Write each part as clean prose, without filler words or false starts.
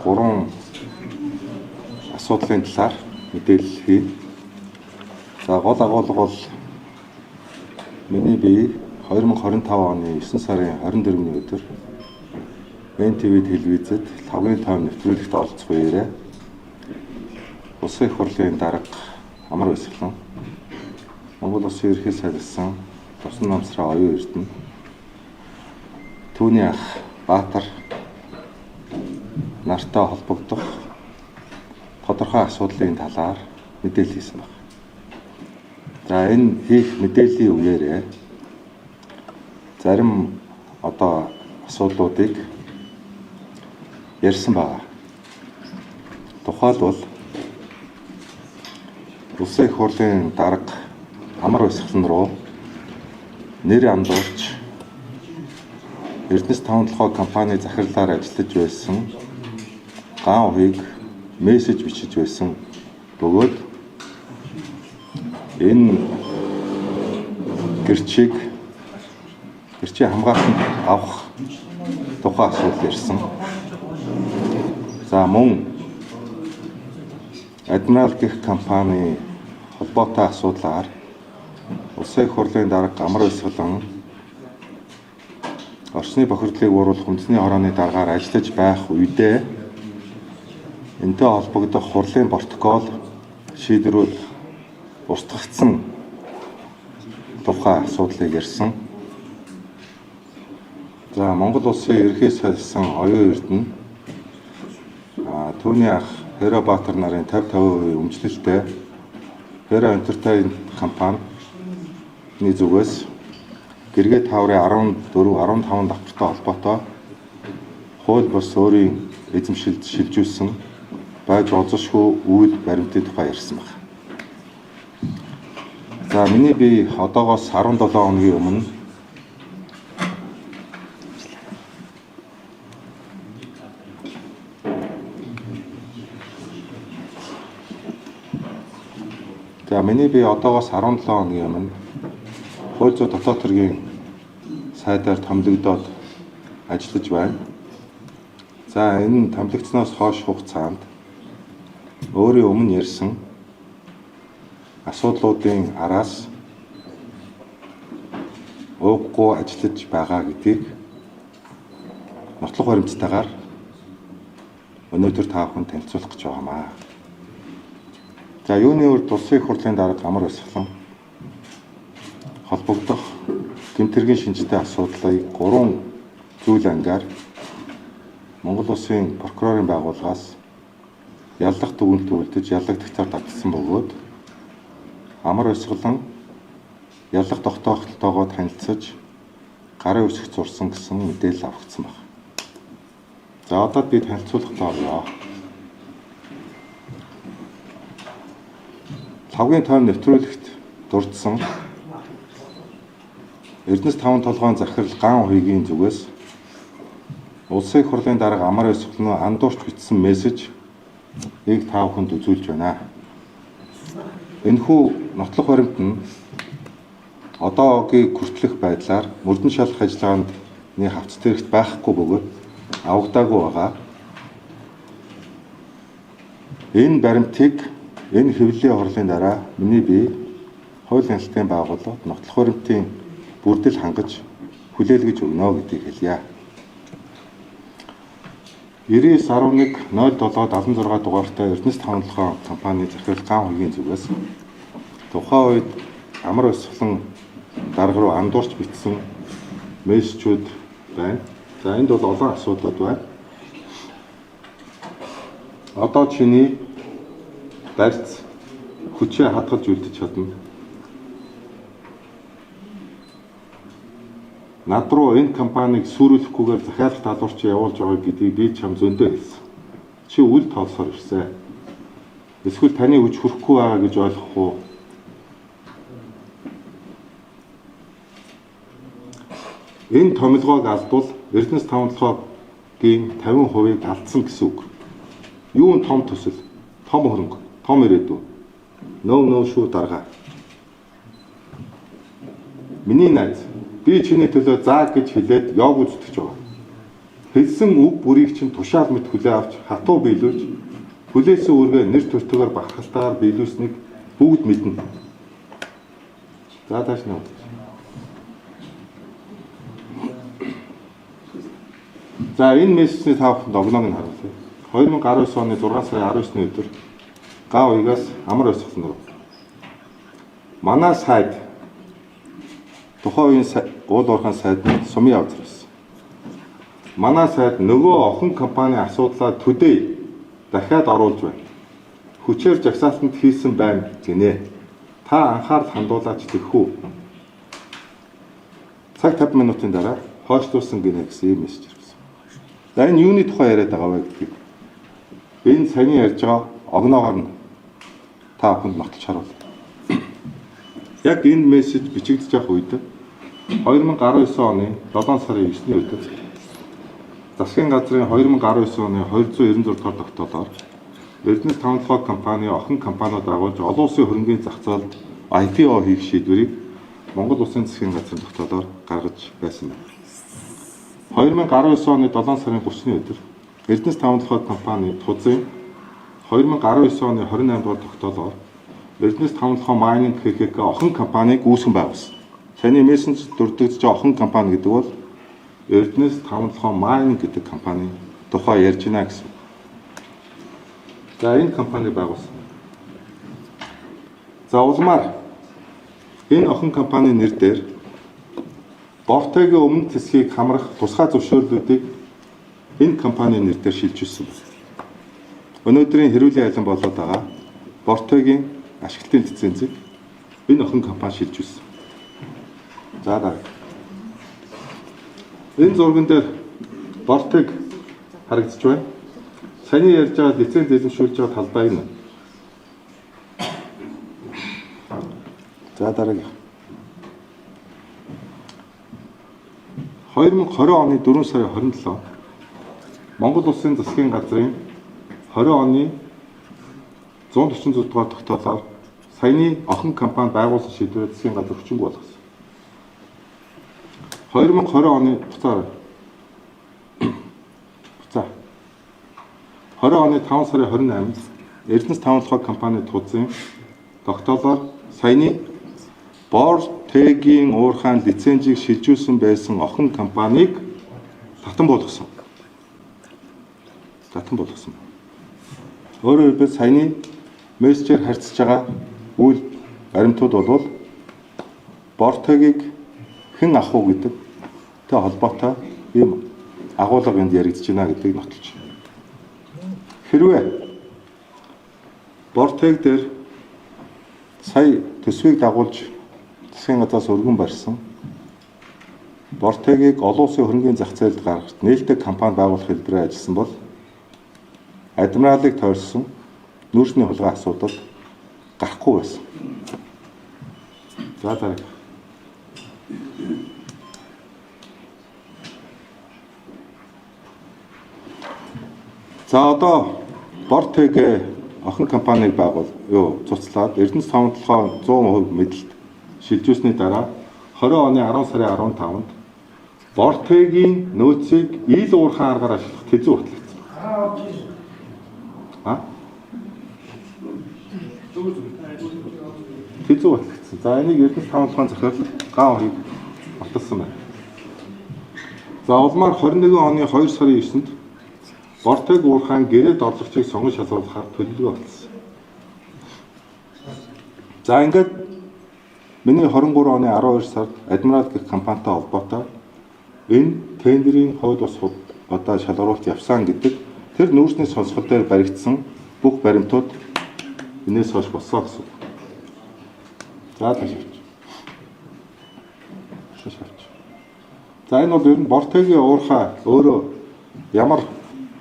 Гурван асуудлын талаар мэдээлэл хийнэ. За гол агуулга бол миний бие 2025 оны 9 сарын 24-ний өдөр НТВ телевизэд 5.5 нэвтрүүлэгт оролцох үеэрээ Улсын их хурлын дарга Амар Баясгалан, Монгол Улсын ерөнхий сайдсан Тусан намсраа оюун эрдэнэ, түүний ах Баатар нартай холбогдох тодорхой асуудлын талаар мэдээлэл хийсэн байна. За энэ хийх мэдээллийн үеэрээ зарим асуудлуудыг ярьсан байна. Тухайлбал Улсын их хурлын дарга Амар Баясгалан руу нэр андуурч Эрдэнэс 5 толгой компани захирлаар ажиллаж байсан ган ухыг мессеж бичиж байсан бөгөөд энэ гэрчийн хамгаалтанд авах тухай асуудал ирсэн. За мөн Адмирал гэх компани холбоотой асуудлаар Улсын их хурлын дарга Амар Баясгалан орчны бохирдлыг бууруулах үндэсний хорооны даргаар ажиллаж байх үедээ энэтэй холбогдох хурлын протокол шийдвэрүүд устгагдсан тухай асуудлыг ярьсан. За Монгол Улсын ерөнхий сайдсан оюун эрдэнэ түүний ах Хэро Баатар нарын 50% өмчлөлтэй Хэро Entertainment компани зүгээс гэргээ тааврын 14-15 давтартай холбоотой хууль бус өөрийн эзэмшилд шилжүүлсэн байж олзошгүй үйл баримтын тухай ярьсан байна. За миний бие одоогоос 17 хоногийн өмнө хууль зүйн дотоод хэргийн сайдаар томилогдоод ажиллаж байна. За энэ томилогдсноос хойш хугацаанд өөрийн өмнө ярьсан асуудлуудын араас ууггүй ажиллаж байгаа гэдгийг нотлох баримттайгаар өнөөдөр та бүхэнд танилцуулах гэж байгаамаа. За юуны урд Улсын их хурлын дарга Амар Баясгалан холбогдох гэмтэргийн шинжтэй асуудлыг 3 зүйл ангаар Монгол Улсын прокурорын байгууллагаас яллах дүгнэлт үлдэж яллагдагчаар давтсан бөгөөд Амар Баясгалан яллах тогтоохтойгоо танилцаж гарын үсэг зурсан гэсэн мэдээлэл авагдсан байна. За одоо би танилцуулах тоолоо. 5.5 нэвтрүүлэгт дурдсан Эрдэнэс 5 толгойн захирал ган ухигийн зүгээс Улсын их хурлын дарга Амар Баясгалан андуурч бичсэн мессеж ийг та бүхэнд үзүүлж байна. Энэхүү нотлох баримт нь одоогийн хүртэлх байдлаар мөрдөн шалгах ажиллагаанд хавц тэрэгт байхгүй бөгөөд авагдаагүй байгаа. Энэ баримтыг энэ хэвлэлийн хурлын дараа миний бие хууль хяналтын байгууллагад нотлох баримтын бүрдэл хангаж хүлээлгэж өгнө гэдгийг хэлье. 99.11.07.76 дугаартай Эрдэнэс 5 толгой компани захирал ган ухигийн зүгээс тухайн үед Амар Баясгалан дарга руу андуурч бичсэн мессежүүд байна. За энд бол олон асуудлууд байна. Одоо чиний барьц хүчээ хадгалж үлдэж чадна. Над руу энэ компанийг сүрүүлэхгүйгээр захиалах талбарч явуулж байгаа гэдгийг би чам зөндөө хэлсэн. Чи үл тоолсоор ирсэн. Эсвэл таны хүч хүрэхгүй байгаа гэж ойлгох уу? Энэ томилгоог алдвал Эрдэнэс 5 толгойн 50%-ийг алдсан гэсэн үг. Юу нь том төсөл, том хөрөнгө, том ирээдүй. Нөө шүү дарга. Миний найз би чиний төлөө заа гэж хэлээд яг үздэгч байгаа. хэлсэн үг бүрийг чинь тушаал мэт хүлээ авч хатуу биелүүлж хүлээсэн үүргээ нэр төртөгөөр бахалтаар биелүүлсэнийг бүгд мэднэ. За тааш нь. За энэ мессежний та бүхэнд огноог нь харуулъя. 2019 оны 6 сарын 19-ны өдөр гав уягаас амар ойсгосон руу. Манай сайд тухайн үеийн уул уурхайн сайд сумын явц байсан. Манай сайд нөгөө охин компани асуудлаа төдий дахиад оруулж байна. Хүчээр жагсаалтанд хийсэн байна гинэ. Та анхаарал хандуулаач тэгхүү. Цаг 50 минутын дараа хойшлуулсан гинэ гэсэн юм мессеж ирсэн. За энэ юуны тухай яриад байгаа вэ гэдгийг энэ саяны ярьж байгаа огноогоор нь та бүхэнд нотолж харуулъя. Яг энэ мессеж бичигдэж явах үед 2019 оны 7 сарын 9-ний өдөр засгийн газрын 2019 оны 296 дугаар тогтоолоор Эрдэнэс тавталгай компани охин компаниуд агуулж олон улсын хөрөнгийн зах зээлд IPO хийх шийдвэрийг Монгол Улсын засгийн газрын тогтоолоор гаргаж байсан байна. 2019 оны 7 сарын 30-ны өдөр Эрдэнэс тавталгай компани Тузын 2019 оны 28 дугаар тогтоолоор Эрдэнэс тавталгай майнинг ХКК охин компанийг үүсгэн байгуулсан. Таны мессеж дурддагч охин компани гэдэг бол Эрдэнэс тавталгай майнинг гэдэг компани тухай ярьж байна гэсэн. За энэ компани байгуулсан. За улмаар энэ охин компани нэр дээр Бортегийн өмнө засгийг хамрах тусгай зөвшөөрлүүдийг энэ компани нэр дээр шилжүүлсэн байна. Өнөөдрийн хэрүүлийн айлан болоод байгаа Бортегийн ашиглалтын лицензийг энэ охин компани шилжүүлсэн. За дараа. Энэ зурган дээр Бортег харагдаж байна. Саяны ярьж байгаа лиценз эзэмшүүлж байгаа талбай нь. За дараагийн. 2020 оны 4 сарын 27 Монгол Улсын засгийн газрын 20 оны 146 дугаар тогтоолоор саяны охин компани байгуулсан шийдвэрээ засгийн газар хүчингүй болгосон. 2020 оны буцаа 20 оны 5 сарын 28-нд Эрдэнэс тавталгай компани Тузын тогтоолоор саяны Бортегийн уурхайн лицензийг шилжүүлсэн байсан охин компанийг татан болгосон. Өөрөөр хэлбэл саяны мессежээр харьцаж байгаа үйл баримтууд бол Бортегийг хэн авах уу гэдэг тэ холбоотой ийм агуулга энд яригдж байна гэдгийг нотолж байна. Хэрвээ Бортег дээр сая төсвийг дагуулж засгийн газраас өргөн барьсан Бортегийг олон улсын хөрөнгийн зах зээлд гаргахад нээлттэй компани байгуулах хэлбэрээр ажилласан бол адмиралыг тойрсон нүүрсний хулгай асуудал гарахгүй байсан. За дараа. За одоо Бортег охин компаниг цуцлаад Эрдэнэс тавталгай 100% мэдэлд шилжүүлсний дараа 20 оны 10 сарын 15-нд Бортегийн нөөцийг ил уурхайн аргаар ашиглах тэзүү хүртэлцсэн. Тэзүү хүртэлцсэн. За энийг Эрдэнэс тавталгайн захирал гав хийг баталсан байна. За улмаар 21 оны 2 сарын 9-нд Бортег уурхайн гэрээд орлогчийг сонгож шалгуулахаар төлөвлөгөө баталсан. За ингээд миний 23 оны 12 сард Адмирал гэх компанитай холбоотой энэ тендерийн хууль бус одоо шалгаруулалт явсан гэдэг тэр нүүрсний сонсгол дээр баригдсан бүх баримтууд энэс хойш болсон гэсэн. За ташаач. За энэ бол ер нь Бортегийн уурхай өөрөө ямар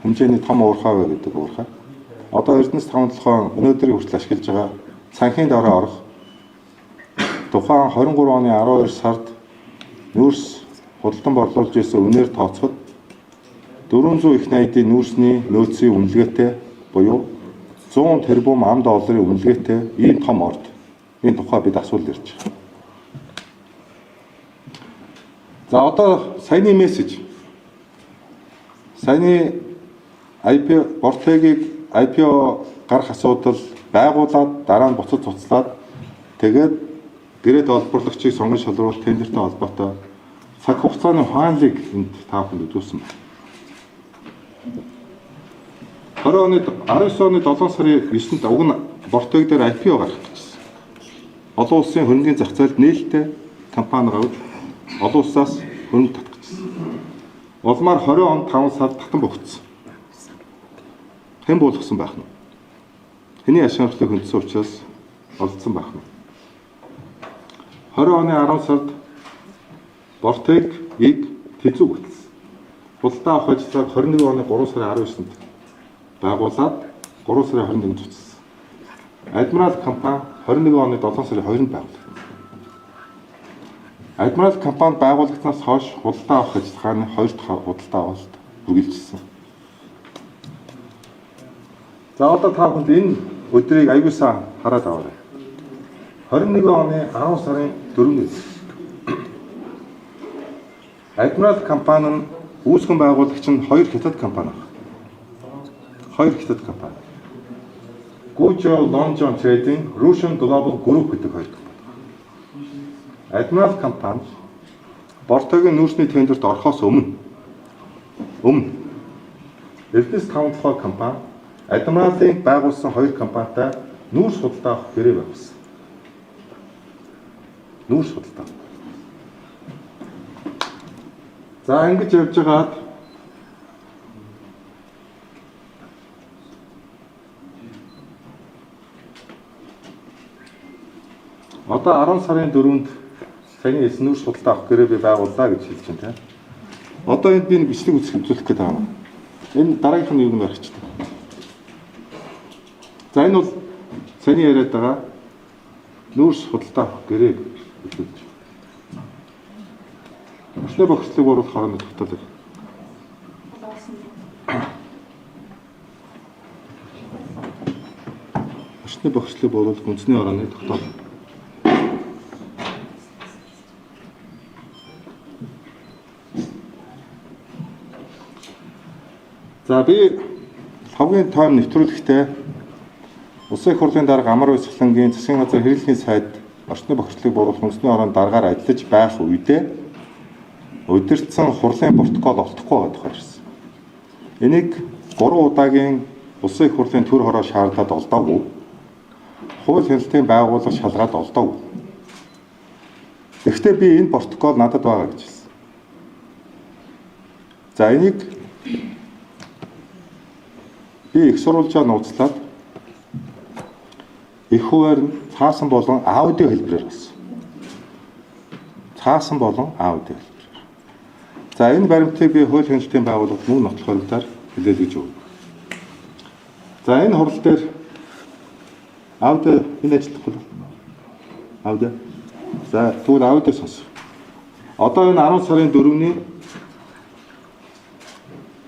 хэмжээний том уурхай вэ гэдэг уурхай. Одоо Эрдэнэс тавталгай өнөөдрийн хүртэл ашиглаж байгаа санхин дараа орох тухайн 23 оны 12 сард нүүрс худалдан борлуулж ирсэн үнээр тооцоход 400 их найдын нүүрсний нөөцийн үнэлгээтэй буюу 100 тэрбум $, үнэлгээтэй ийм том орд. Энэ тухай бид асуулт ирж байна. За одоо саяны мессеж Саяны IPO Бортегийг IPO гарах асуудал байгуулад дараа нь буцаж цуцлаад тэгээд гэрээт олборлагчийг сонгон шалруулах тендертэй холбоотой цаг хугацааны хаанлыг энд та бүхэнд үзүүлсэн байна. 19 оны 7 сарын 9-нд уг нь Бортег дээр IPO гарах гэсэн. Олон улсын хөрөнгөний зах зээлд нээлттэй компани гавд олон улсаас хөрөнгө татчихсан. Улмаар 20 он 5 сард татан богдсон. Хэн буулгасан байх нь? Хэний ашиглалтыг хөндсөн учраас олдсон байх нь? 20 оны 10 сард Бортегийг тэзүү гүйтсэн. Худалдаа авах ажлыг 21 оны 3 сарын 19-нд байгуулад 3 сарын 21-нд цуцсан. Адмирал компани 21 оны 7 сарын 2-нд байгуулагдсан. Адмирал компани байгуулагдсанаас хойш худалдаа авах ажиллагааны 2 дахь худалдаа авалт үргэлжилсэн. За одоо та бүхэнд энэ өдрийг аягүй сайн хараад аваарай. 21 оны 10 сарын 4-нд Адмирал компани нь үүсгэн байгуулагч нь 2 хятад компани байна. 2 хятад компани. Guizhou Longzhou Trading, Russian Global Group гэдэг 2 компани. Адмирал компани Бортегийн нүүрсний тендерт орохоос өмнө Эрдэнэс County компани Адмиралын байгуулсан 2 компанитай нүүрс худалдаа авах гэрээ байгуулсан. Нүүрс худалдаа. За ингэж явж байгаад одоо 10 сарын 4-нд саяны эс нүүрс худалдаа авах гэрээ би байгууллаа гэж хэлж байна тийм. Одоо энд би нэг бичлэг үзүүлэх гээд байна. Энэ дараагийнх нь юу нэр арчдаг. За энэ бол саяны яриад байгаа нүүрс худалдаа авах гэрээ гэж хэлж байна. Орчны бохирдлыг бууруулах хооронд тогтоолох. Орчны бохирдлыг бууруулах үндэсний орооны тогтоолох. За би хамгийн том нэвтрүүлэгтээ Улсын их хурлын дарга Амар Баясгалангийн засгийн газар хэрэглэхийн сайд орчны бохирдлыг бууруулах үндэсний орооны даргаар ажиллаж байх үедээ удирдсан хурлын протокол олдохгүй байгаа тохиол ирсэн. Энийг 3 удаагийн Улсын их хурлын төр хороо шаардаад олдоогүй. Хууль хяналтын байгууллага шалгаад олдоогүй. Гэхдээ би энэ протокол надад байгаа гэж хэлсэн. За энийг би их сурвалжаа нууцлаад их хуваар нь цаасан болон аудио хэлбэрээр болсон. Цаасан болон аудио хэлбэр. За энэ баримтыг би хууль хяналтын байгууллагад мөн нотлохоор хэлээд гэж өгнө. За энэ хурал дээр аудио энэ ажиллах бол аудио. За тэгвэл аудио сонсох. Одоо энэ 10 сарын 4-ний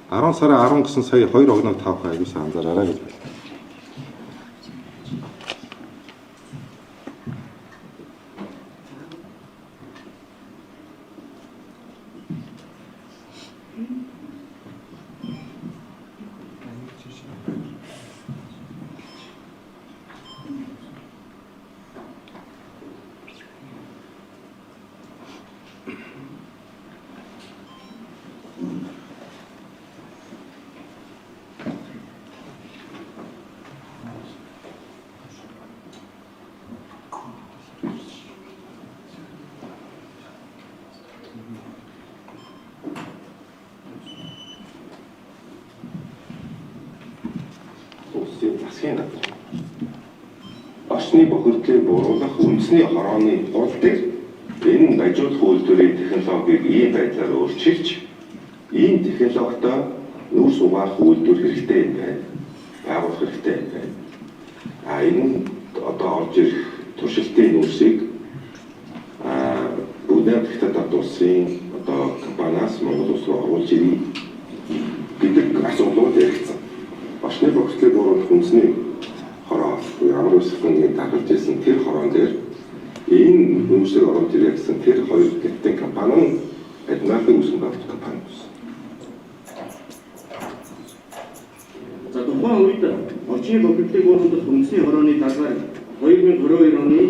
10 сарын 10 гэсэн сая 2 огног тавах аюулсаа анзаараарай гэж байна. Засгийн газар орчны бохирдлыг бууруулах үндэсний хорооны хууль дээр энэ дажуулах үйлдвэрийн технологиг ийм байдлаар өөрчилж ийм технологитой нүүрс угаах үйлдвэр хэрэгтэй юм байна. Байгуулах хэрэгтэй юм байна. Энэ одоо орж ирэх туршилтын нүүрсийг бүгд хятад улсын одоо компаниас Монгол улс руу оруулж ирэх гэдэг асуудлууд яригдсан. Орчны бохирдлыг бууруулах үндэсний хороо Амар Баясгалангийн дагуулж ирсэн тэр хороон дээр энэ нүүрсийг оруулж ирэх гэсэн тэр 2 хятадын компани нь Адмиралын үүсгэн байгуулалт компани байсан. тухайн үед орчны бохирдлыг бууруулах үндэсний хорооны дагаар 2022 оны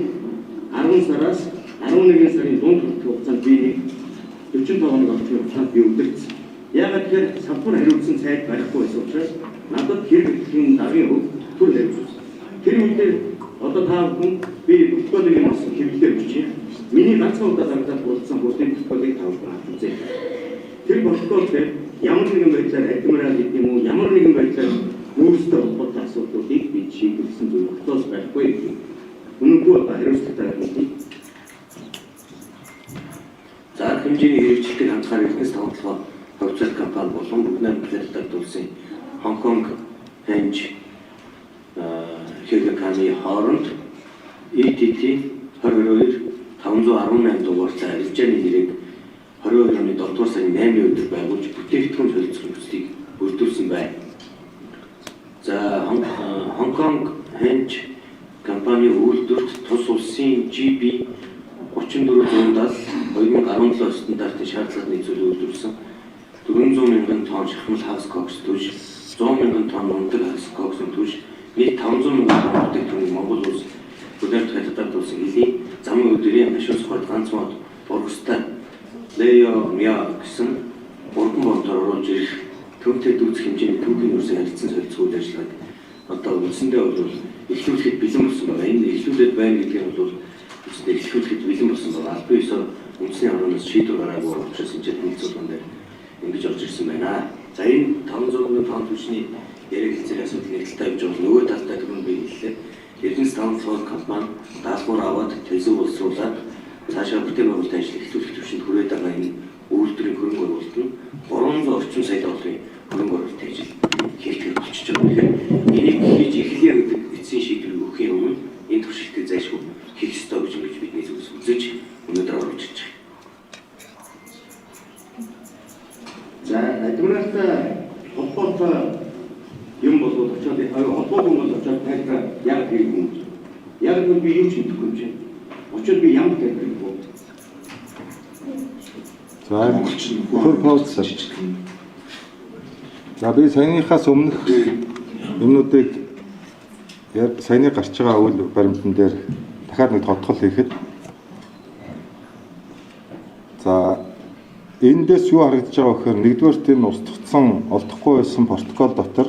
10 сараас 11 сарын дунд хугацаанд би 45 хоног орчны хугацаанд би үлдээсэн. Яагаад тэгэхээр самбар хариуцсан сайд барихгүй байсан учраас надад хэрэг хэвлэхийн даргын хөв төр тавьчихсан. Тэр үедээ одоо та бүхэн би протоколыг юмсан хэвлэлээр бичиж миний ганцхан удаа зарагдаад уулзсан бүртийн протоколыг тавьсан авч үзье. Тэр протокол дээр ямар нэгэн байдлаар адмирал гэдэг юм уу ямар нэгэн байдлаар өөрсдөө холбоотой асуудлуудыг би шийдвэрлсэн зүйл тогтоос байхгүй юм. Үнэндээ хариуцлагатай юм. За хэмжээний хэрэгжилтийг хандахаар эрдэнэс тавталгаа хөвцөл компани болон бүгд найрамдлаар дагуулсан Хонконг хэнж хэвлэханы хооронд ETT 22-518 дугаартай арилжааны нэрийг 22 оны 7 дугаар сарын 8-ны өдөр байгуулж бүтээгдэхүүн солилцох нөхцөлийг бүрдүүлсэн байна. За Хонконг хэнж компани үйлдвэрт тус улсын GB 3470-аас 2017 стандартын шаардлагыг нийцүүлэн үйлдвэрлэсэн 400 мянган тонн шахмал хагас кокс түж 100 мянган тонн ундаг хагас кокс түж нийт 500 мянган тонн бүтээгдэхүүнийг Монгол улс бүлээн хятадд улсын хэлийн замын өдрийн ашиг сухад ганц мод бургастай Лео Мя гэсэн уран бодоор оруулж ирэх төвтэй дүүц хэмжээний түүхийн өрсөн харилцан солилцох үйл ажиллагааг одоо үндсэндээ бол эхлүүлэхэд бэлэн болсон байна. Энэ эхлүүлээд байна гэдэг нь бол үндсэндээ эхлүүлэхэд бэлэн болсон байна. Аль биесээр үндэсний орноос шийдвэр гараагүй учраас энэ хэлцүүлгэн дээр ингэж орж ирсэн байна. За энэ 500 мянган тонн түвшний яриг хэлцээр асуудал нэрэлттэй явж байгаа нөгөө талдаа түрүүн би хэллээ. Эрдэнэс тавталгаа компани даалгавар аваад төлөв боловсруулаад цаашаа бүтээн байгуулалтын ажил эхлүүлэх төвшөнд хүрээд байгаа энэ үйлдвэрийн хөрөнгө оруулалт нь 300 орчим сая долларын хөрөнгө оруулалтын ажил хийгдэх болчихж байгаа. Тэгэхээр энийг хийж эхлэе гэдэг эцсийн шийдвэрийг өгөхийн өмнө энэ туршилтыг зайлшгүй хийх ёстой гэж бидний зүйлс үзэж өнөөдөр оруулж ирж байна. За адмиралтай холбоотой юм болоод очоод холбоогүй юм бол очоод тайлбар яг хийх юм. Яг нь би юу ч мэдэхгүй юм чинь. Очоод би ямар тайлбар хийх вэ? За монголч За би саяныхаас өмнөх юмнуудыг саяны гарч байгаа үйл баримтан дээр дахиад нэг тодтол хийхэд за эндээс юу харагдаж байгаа гэхээр нэгдүгээр тийм устгацсан олдохгүй байсан протокол дотор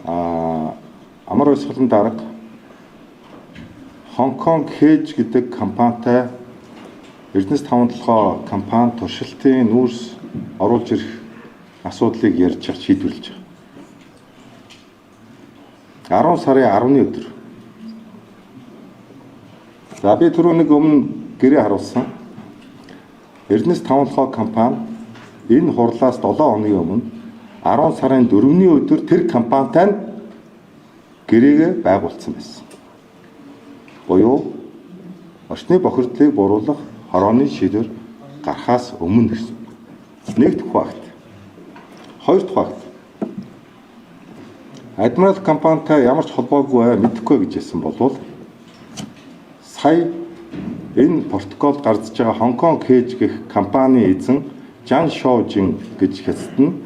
амар ойсгалан дарга Хонконг хэж гэдэг компанитай Эрдэнэс тавталгаа компани туршилтын нүүрс оруулж ирэх асуудлыг ярьж шийдвэрлэж байгаа. 10 сарын 10-ны өдөр. За би түрүү нэг өмнө гэрээ харуулсан. Эрдэнэс тавталгаа компани энэ хурлаас 7 хоногийн өмнө 10 сарын 4-ний өдөр тэр компанитай нь гэрээгээ байгуулсан байсан. Буюу орчны бохирдлыг бууруулах хорооны шийдвэр гарахаас өмнө гэсэн. Нэг дахь факт. Хоёр дахь факт. Адмирал компанитай ямар ч холбоогүй мэдэхгүй гэж хэлсэн болвол сая энэ протокол гарч байгаа Хонконг хэж гэх компани эзэн Жан Шоужин гэж хятадн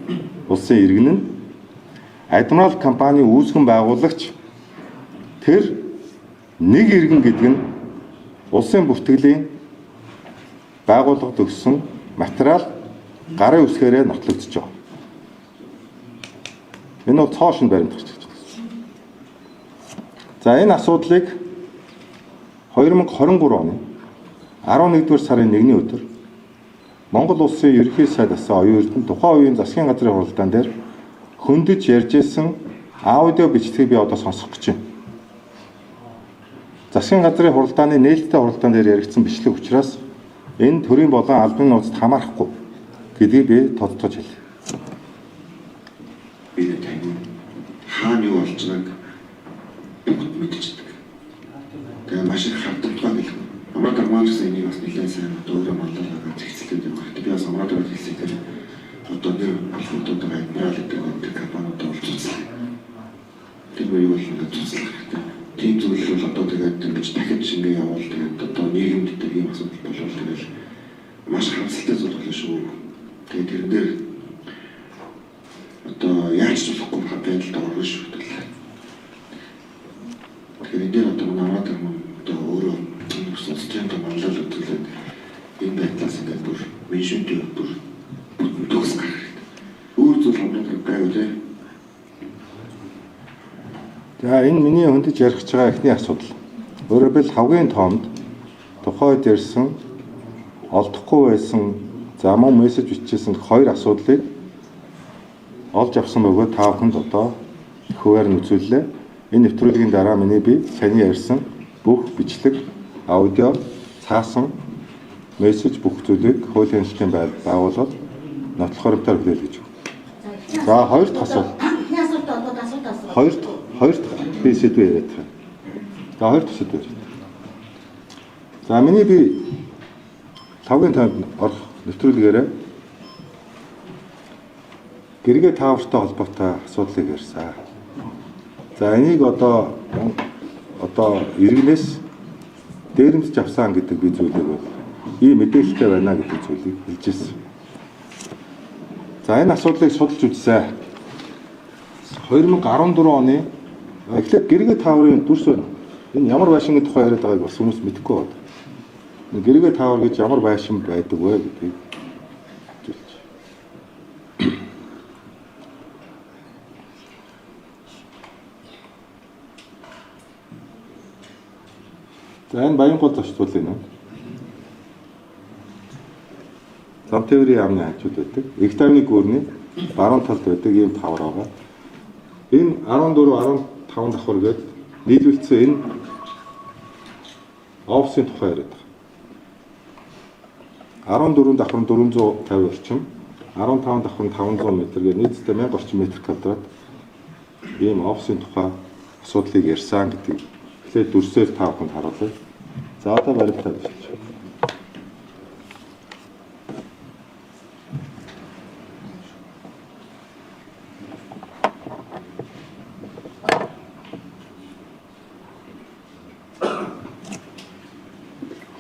улсын иргэн нь Адмирал компани үүсгэн байгуулагч тэр нэг иргэн гэдэг нь улсын бүртгэлийн байгууллагад өгсөн материал гарын үсгээрээ нотлогдож байгаа. Энэ бол цоошин баримт гарч ирж байна. За энэ асуудлыг 2023 оны 11-р сарын 1-ний өдөр Монгол улсын ерөнхий сайд асан оюун эрдэнэ тухайн үеийн засгийн газрын хуралдаан дээр хөндөж ярьж ирсэн аудио бичлэгийг би одоо сонсох гэж байна. Засгийн газрын хуралдааны нээлттэй хуралдаан дээр яригдсан бичлэг учраас энэ төрийн болон албаны нууцад хамаарахгүй гэдгийг би тодтогч хэлье. Би тань хаана юу болж байгааг бүгд мэдчихдэг. Тэгээ маш их хардлагатай байлгүй. Амраад армаачсан энийг бас нэлээд сайн өөрөө мандалгаа зэгцэлтэй байгаа. Би бас амраад хэлсэн дээр одоо нэр алхамтуудаа адмирал гэдэг компаниуд олцсон. Тэр нь юу болох вэ гэсэн. Тийм зүйл бол одоо тэгээд ингэж дахиж ингэ явуул тэгээд одоо нийгэмд ийм асуудал болов тэгээд маш харамсалтай зүйл болно шүү. Тэгээд тэрэн дээр одоо яаж ч болохгүй байдалд орно шүү дээ. Тэгэхээр энэ дээр одоо намаа тэрмэн одоо өөрөө системд манлал үзүүлээд энэ байдлаас ингээд бүр вижнтэй бүр төгс гарах хэрэгтэй. Өөр зүйл хамгийн гайвуу тий. За энэ миний хөндөж ярих гэж байгаа эхний асуудал. Өөрөөр хэлбэл хамгийн томд тухайд ярьсан олдохгүй байсан за мөн мессеж бичижсэн хоёр асуудлыг олж авсан бөгөөд та бүхэнд одоо хуваар нь үзүүллээ. Энэ нэвтрүүлгийн дараа миний би саяны ярьсан бүх бичлэг, аудио, цаасан мессеж бүх зүйлийг хуулийн хэлтийн байгууллагад нотлох хуримтаар хүлээл гэж байна. За хоёр дахь асуулт. Хоёр дахь би сэдв яриад байна. За хоёр дахь сэдв яриад. За миний би 5-ын танд орох нэвтрүүлгээрээ гэргээ таавартай холбоотой асуудлыг ярьсан. За энийг одоо иргэнээс дээрэмсж авсан гэдэг би зүйлийг бол ийм мэдээлэлтэй байна гэдэг зүйлийг хэлж ирсэн. За энэ асуудлыг судалж үзсэн. 2014 оны эхлээд гэргээ тааврын дүрс байна. Энэ ямар байшингийн тухай яриад байгааг бас хүмүүс мэдэхгүй байна. Гэргээ таавар гэж ямар байшин байдаг вэ гэдгийг хэлж. За энэ Баянгол зочдвол энэ. Замтээврийн яамны хажууд байдаг. Их тавны гүрний баруун талд байдаг ийм тавар байгаа. Энэ 14 15 давхар гээд нийлүүлсэн энэ офисын тухай яриад байгаа. 14 давхар 450 орчим, 15 давхар 500 м гээд нийтдээ 1000 орчим метр квадрат ийм офисын тухай асуудлыг ярьсан гэдэг. Тэгэхээр дүрсээр та бүхэнд харуулъя. За одоо баримтаа бичиж.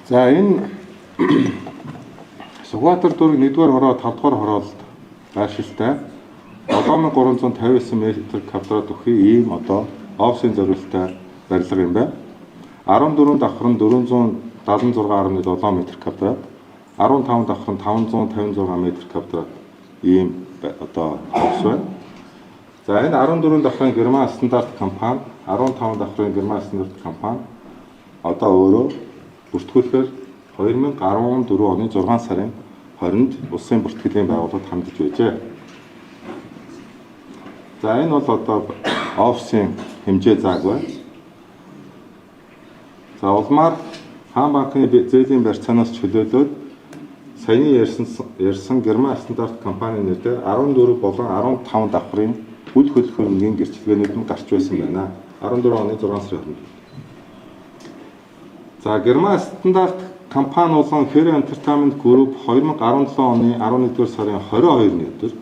За энэ Сүхбаатар дүүрэг 1-р хороо 5-р хороолд байршилтай 7359 м квадрат өгөх ийм одоо офисын зориулалттай барилга юм байна. 14 давхар 476.7 м квадрат, 15 давхар 556 м квадрат ийм одоо офис байна. За энэ 14 давхрын Герман стандарт компани, 15 давхрын Герман стандарт компани одоо өөрөө бүртгүүлэхээр 2014 оны 6 сарын 20-нд улсын бүртгэлийн байгууллагад хандж байжээ. За энэ бол одоо офисын хэмжээ зааг байна. За улмаар хаан банкны зээлийн барьцаанаас чөлөөлөөд саяны ярьсан Герман стандарт компани нэрээр 14 болон 15 давхрын үл хөлбөмбөгийн гэрчлэгээнүүд нь гарч байсан байна. 14 оны 6 сарын 20-нд. За Герман стандарт компани болон Hero Entertainment Group 2017 оны 11-р сарын 22-ны өдөр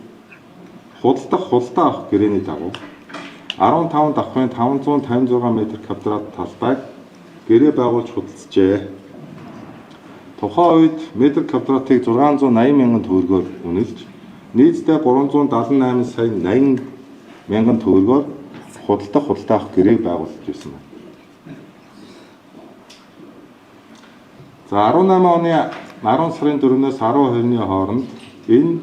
худалдаа авах гэрээний дагуу 15 давхрын 556 м квадрат талбайг гэрээ байгуулж худалджээ. Тухайн үед метр квадратыг 680 мянган төгрөгөөр үнэлж, нийтдээ 378 сая 80 мянган төгрөгөөр худалдаа авах гэрээг байгуулж байсан байна. За 18 оны 10 сарын 4-өөс 12-ны хооронд энэ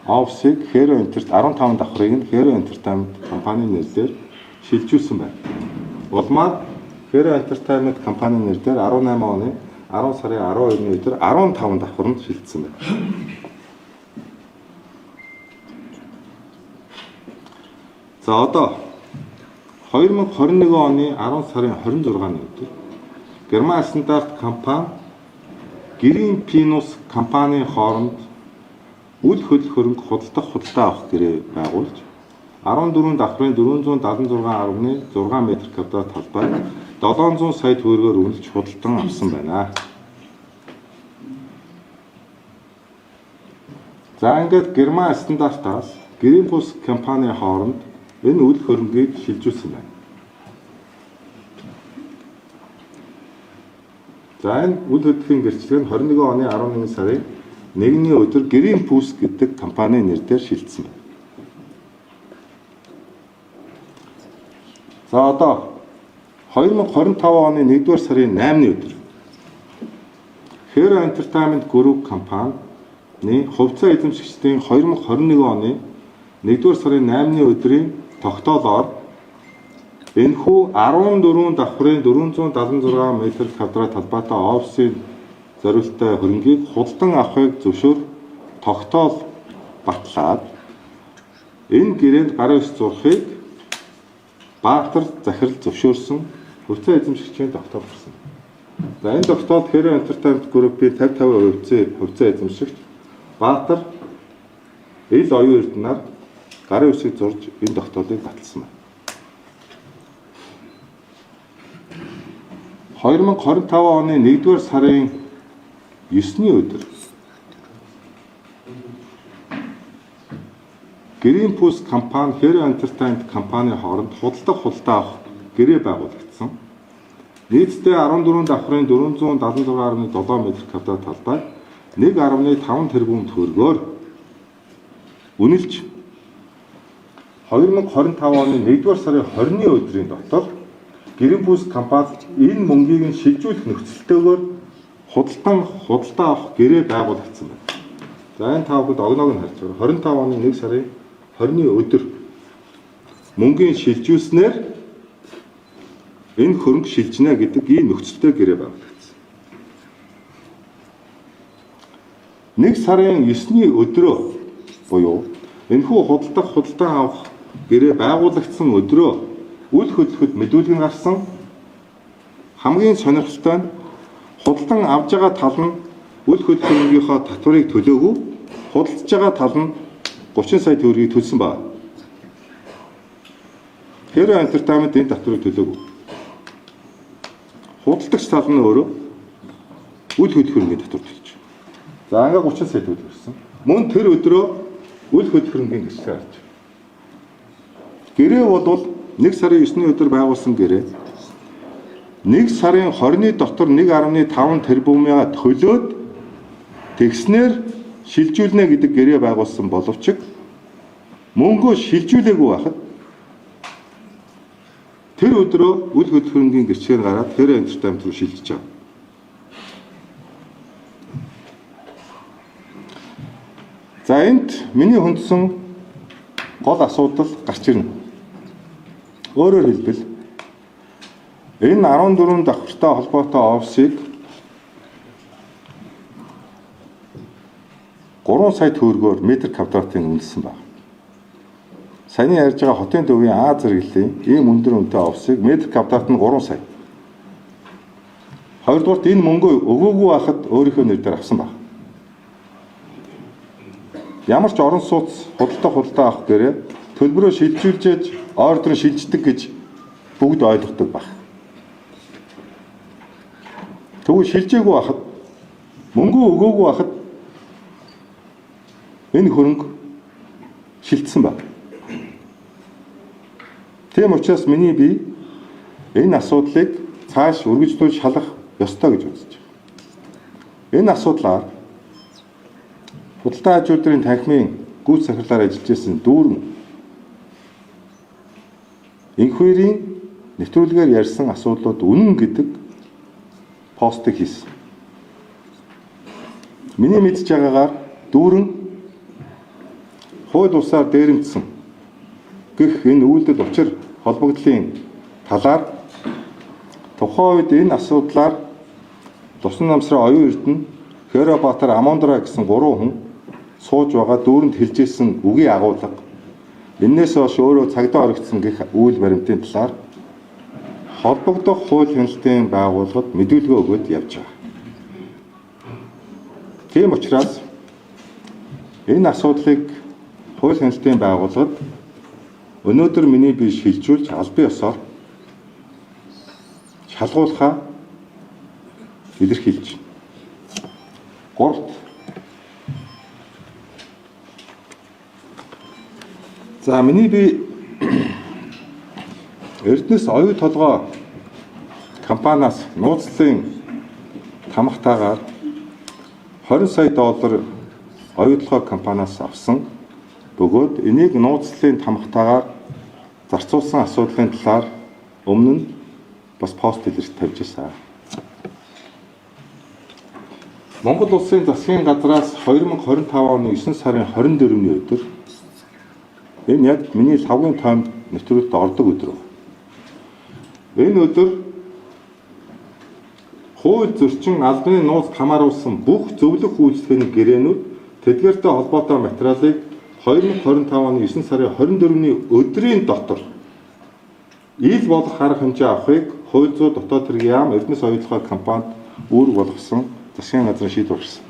офисыг Hero Entertainment 15 давхрыг нь Hero Entertainment компани нэрээр шилжүүлсэн байна. Улмаар Hero Entertainment компани нэрээр 18 оны 10 сарын 12-ны өдөр 15 давхранд шилжсэн байна. За одоо 2021 оны 10 сарын 26-ны өдөр Герман стандарт компани Green Pinus компанийн хооронд үл хөл хөрөнгө худалдаа авах гэрээ байгуулж 14 давхрын 476.6 м квадрат талбай 700 сая төгрөгөөр үнэлж худалдан авсан байна. За ингээд Герман стандартаас Green Pinus компанийн хооронд энэ үл хөрөнгийг шилжүүлсэн байна. За энэ үл хөдлөлийн гэрчлэг нь 21 оны 11 сарын 1-ний өдөр Green Pinus гэдэг компани нэрээр шилжсэн байна. За одоо 2025 оны 1-р сарын 8-ны өдөр Hero Entertainment Group компани хувьцаа эзэмшигчдийн 2021 оны 1-р сарын 8-ны өдрийн тогтоолоор энэхүү 14 давхрын 476 м2 талбайтай офисын зориулалттай хөрөнгийг худалдан авахыг зөвшөөр тогтоол батлаад энэ гэрээнд гарын ус зурхыг Баатар захирал зөвшөөрсөн хувьцаа эзэмшигчийн тогтоол гарсан. За энэ тогтоолд Hero Entertainment Group-ийн 50% хувьцаа эзэмшигч Баатар ил оюун эрдэнээр гарын усыг зурж энэ тогтоолыг баталсан байна. 2025 оны 1-р сарын 9-ний өдөр Greenpeace компани Hero Entertainment компани хооронд худалдаа авах гэрээ байгуулагдсан. Нийтдээ 14 давхрын 476.7 м2 талбай 1.5 тэрбум төгрөгөөр үнэлж 2025 оны 1-р сарын 20-ны өдрийн дотор Greenpeace компани энэ мөнгийг нь шилжүүлэх нөхцөлтэйгээр худалдаа авах гэрээ байгуулагдсан байна. За энэ тавхад огноог нь харж байгаа. 25 оны 1 сарын 20-ны өдөр мөнгөний шилжүүлснээр энэ хөрөнгө шилжнэ гэдэг ийм нөхцөлтэй гэрээ байгуулагдсан. 1 сарын 9-ний өдрөө буюу энэхүү худалдан авах гэрээ байгуулагдсан өдрөө үл хөдлөхөд мэдүүлэг нь гарсан. Хамгийн сонирхолтой нь худалдан авж байгаа тал нь үл хөдлөхийнхөө татварыг төлөөгүй, худалдаж байгаа тал нь 30 сая төгрөгийг төлсөн байна. Hero Entertainment энэ татварыг төлөөгүй. Худалдагч тал нь өөрөө үл хөдлөхний татвар төлж байна. За ингээ 30 сая төгрөг төлсөн. Мөн тэр өдрөө үл хөдлөхний гэрчлэл гарч байна. Гэрээ бол 1 сарын 9-ний өдөр байгуулсан гэрээ 1 сарын 20-ны дотор 1.5 тэрбумыга төлөөд тэгснээр шилжүүлнэ гэдэг гэрээ байгуулсан боловч мөнгөө шилжүүлээгүй байхад тэр өдрөө үл хөдлөхний гэрчлэл гараад Hero Entertainment руу шилжиж байгаа. За энд миний хүндсэн гол асуудал гарч ирнэ. Өөрөөр хэлбэл энэ 14 давхартай холбоотой офисыг 3 сая төгрөгөөр метр квадратын үнэлсэн байна. Саяны ярьж байгаа хотын төвийн А зэрэглэлийн ийм өндөр үнэтэй офисыг метр квадрат нь 3 сая. Хоёрдугаарт энэ мөнгөө өгөөгүй байхад өөрийнхөө нэр дээр авсан байна. Ямар ч орон сууц худалдаа авах гэрээ төлбөрөө шилжүүлж ордер шилждэг гэж бүгд ойлгодог байна. Тэгвэл шилжээгүй байхад мөнгөө өгөөгүй байхад энэ хөрөнгө шилжсэн байна. Тийм учраас миний бие энэ асуудлыг цааш үргэлжлүүлж шалгах ёстой гэж үзэж байна. Энэ асуудлаар худалдаа аж үйлдвэрийн танхимын гүйц захирлаар ажиллаж байсан дүүрэн энх хоёрын нэвтрүүлгээр ярьсан асуудлууд үнэн гэдэг постыг хийсэн. Миний мэдж байгаагаар дүүрэн хууль бусаар дээрэмдсэн гэх энэ үйлдэл учир холбогдлын талаар тухайн үед энэ асуудлаар Тусан намсрын оюун эрдэнэ Hero Баатар Амондра гэсэн 3 хүн сууж байгаа дүүрэнд хэлжсэн үгийн агуулга энээс хойш өөрөө цагдаа орогдсон гэх үйл баримтын талаар холбогдох хууль хяналтын байгууллагад мэдүүлгээ өгөөд явж байгаа. Тийм учраас энэ асуудлыг хууль хяналтын байгууллагад өнөөдөр миний бие шилжүүлж албан ёсоор шалгуулахаа илэрхийлж байна. Гуравт за миний бие Эрдэнэс оюу толгой компаниас нууцлалын тамхтайгаар 20 сая доллар оюу толгой компаниас авсан бөгөөд энийг нууцлалын тамхтайгаар зарцуулсан асуудлын талаар өмнө нь бас пост илэрч тавьж ирсэн. Монгол Улсын засгийн газраас 2025 оны 9 сарын 24-ний өдөр энэ яг миний лавгийн тоймд нэвтрүүлэлт ордог өдөр. Энэ өдөр хууль зөрчин албаны нууцд хамааруулсан бүх зөвлөх үйлчлэгээний гэрээнүүд тэдгээртэй холбоотой материалыг 2025 оны 9 сарын 24-ний өдрийн дотор ил болох арга хэмжээ авахыг хууль зүйн дотоод хэргийн яам Эрдэнэс оюутлогын компанид үүрэг болгосон засгийн газрын шийдвэр гарсан.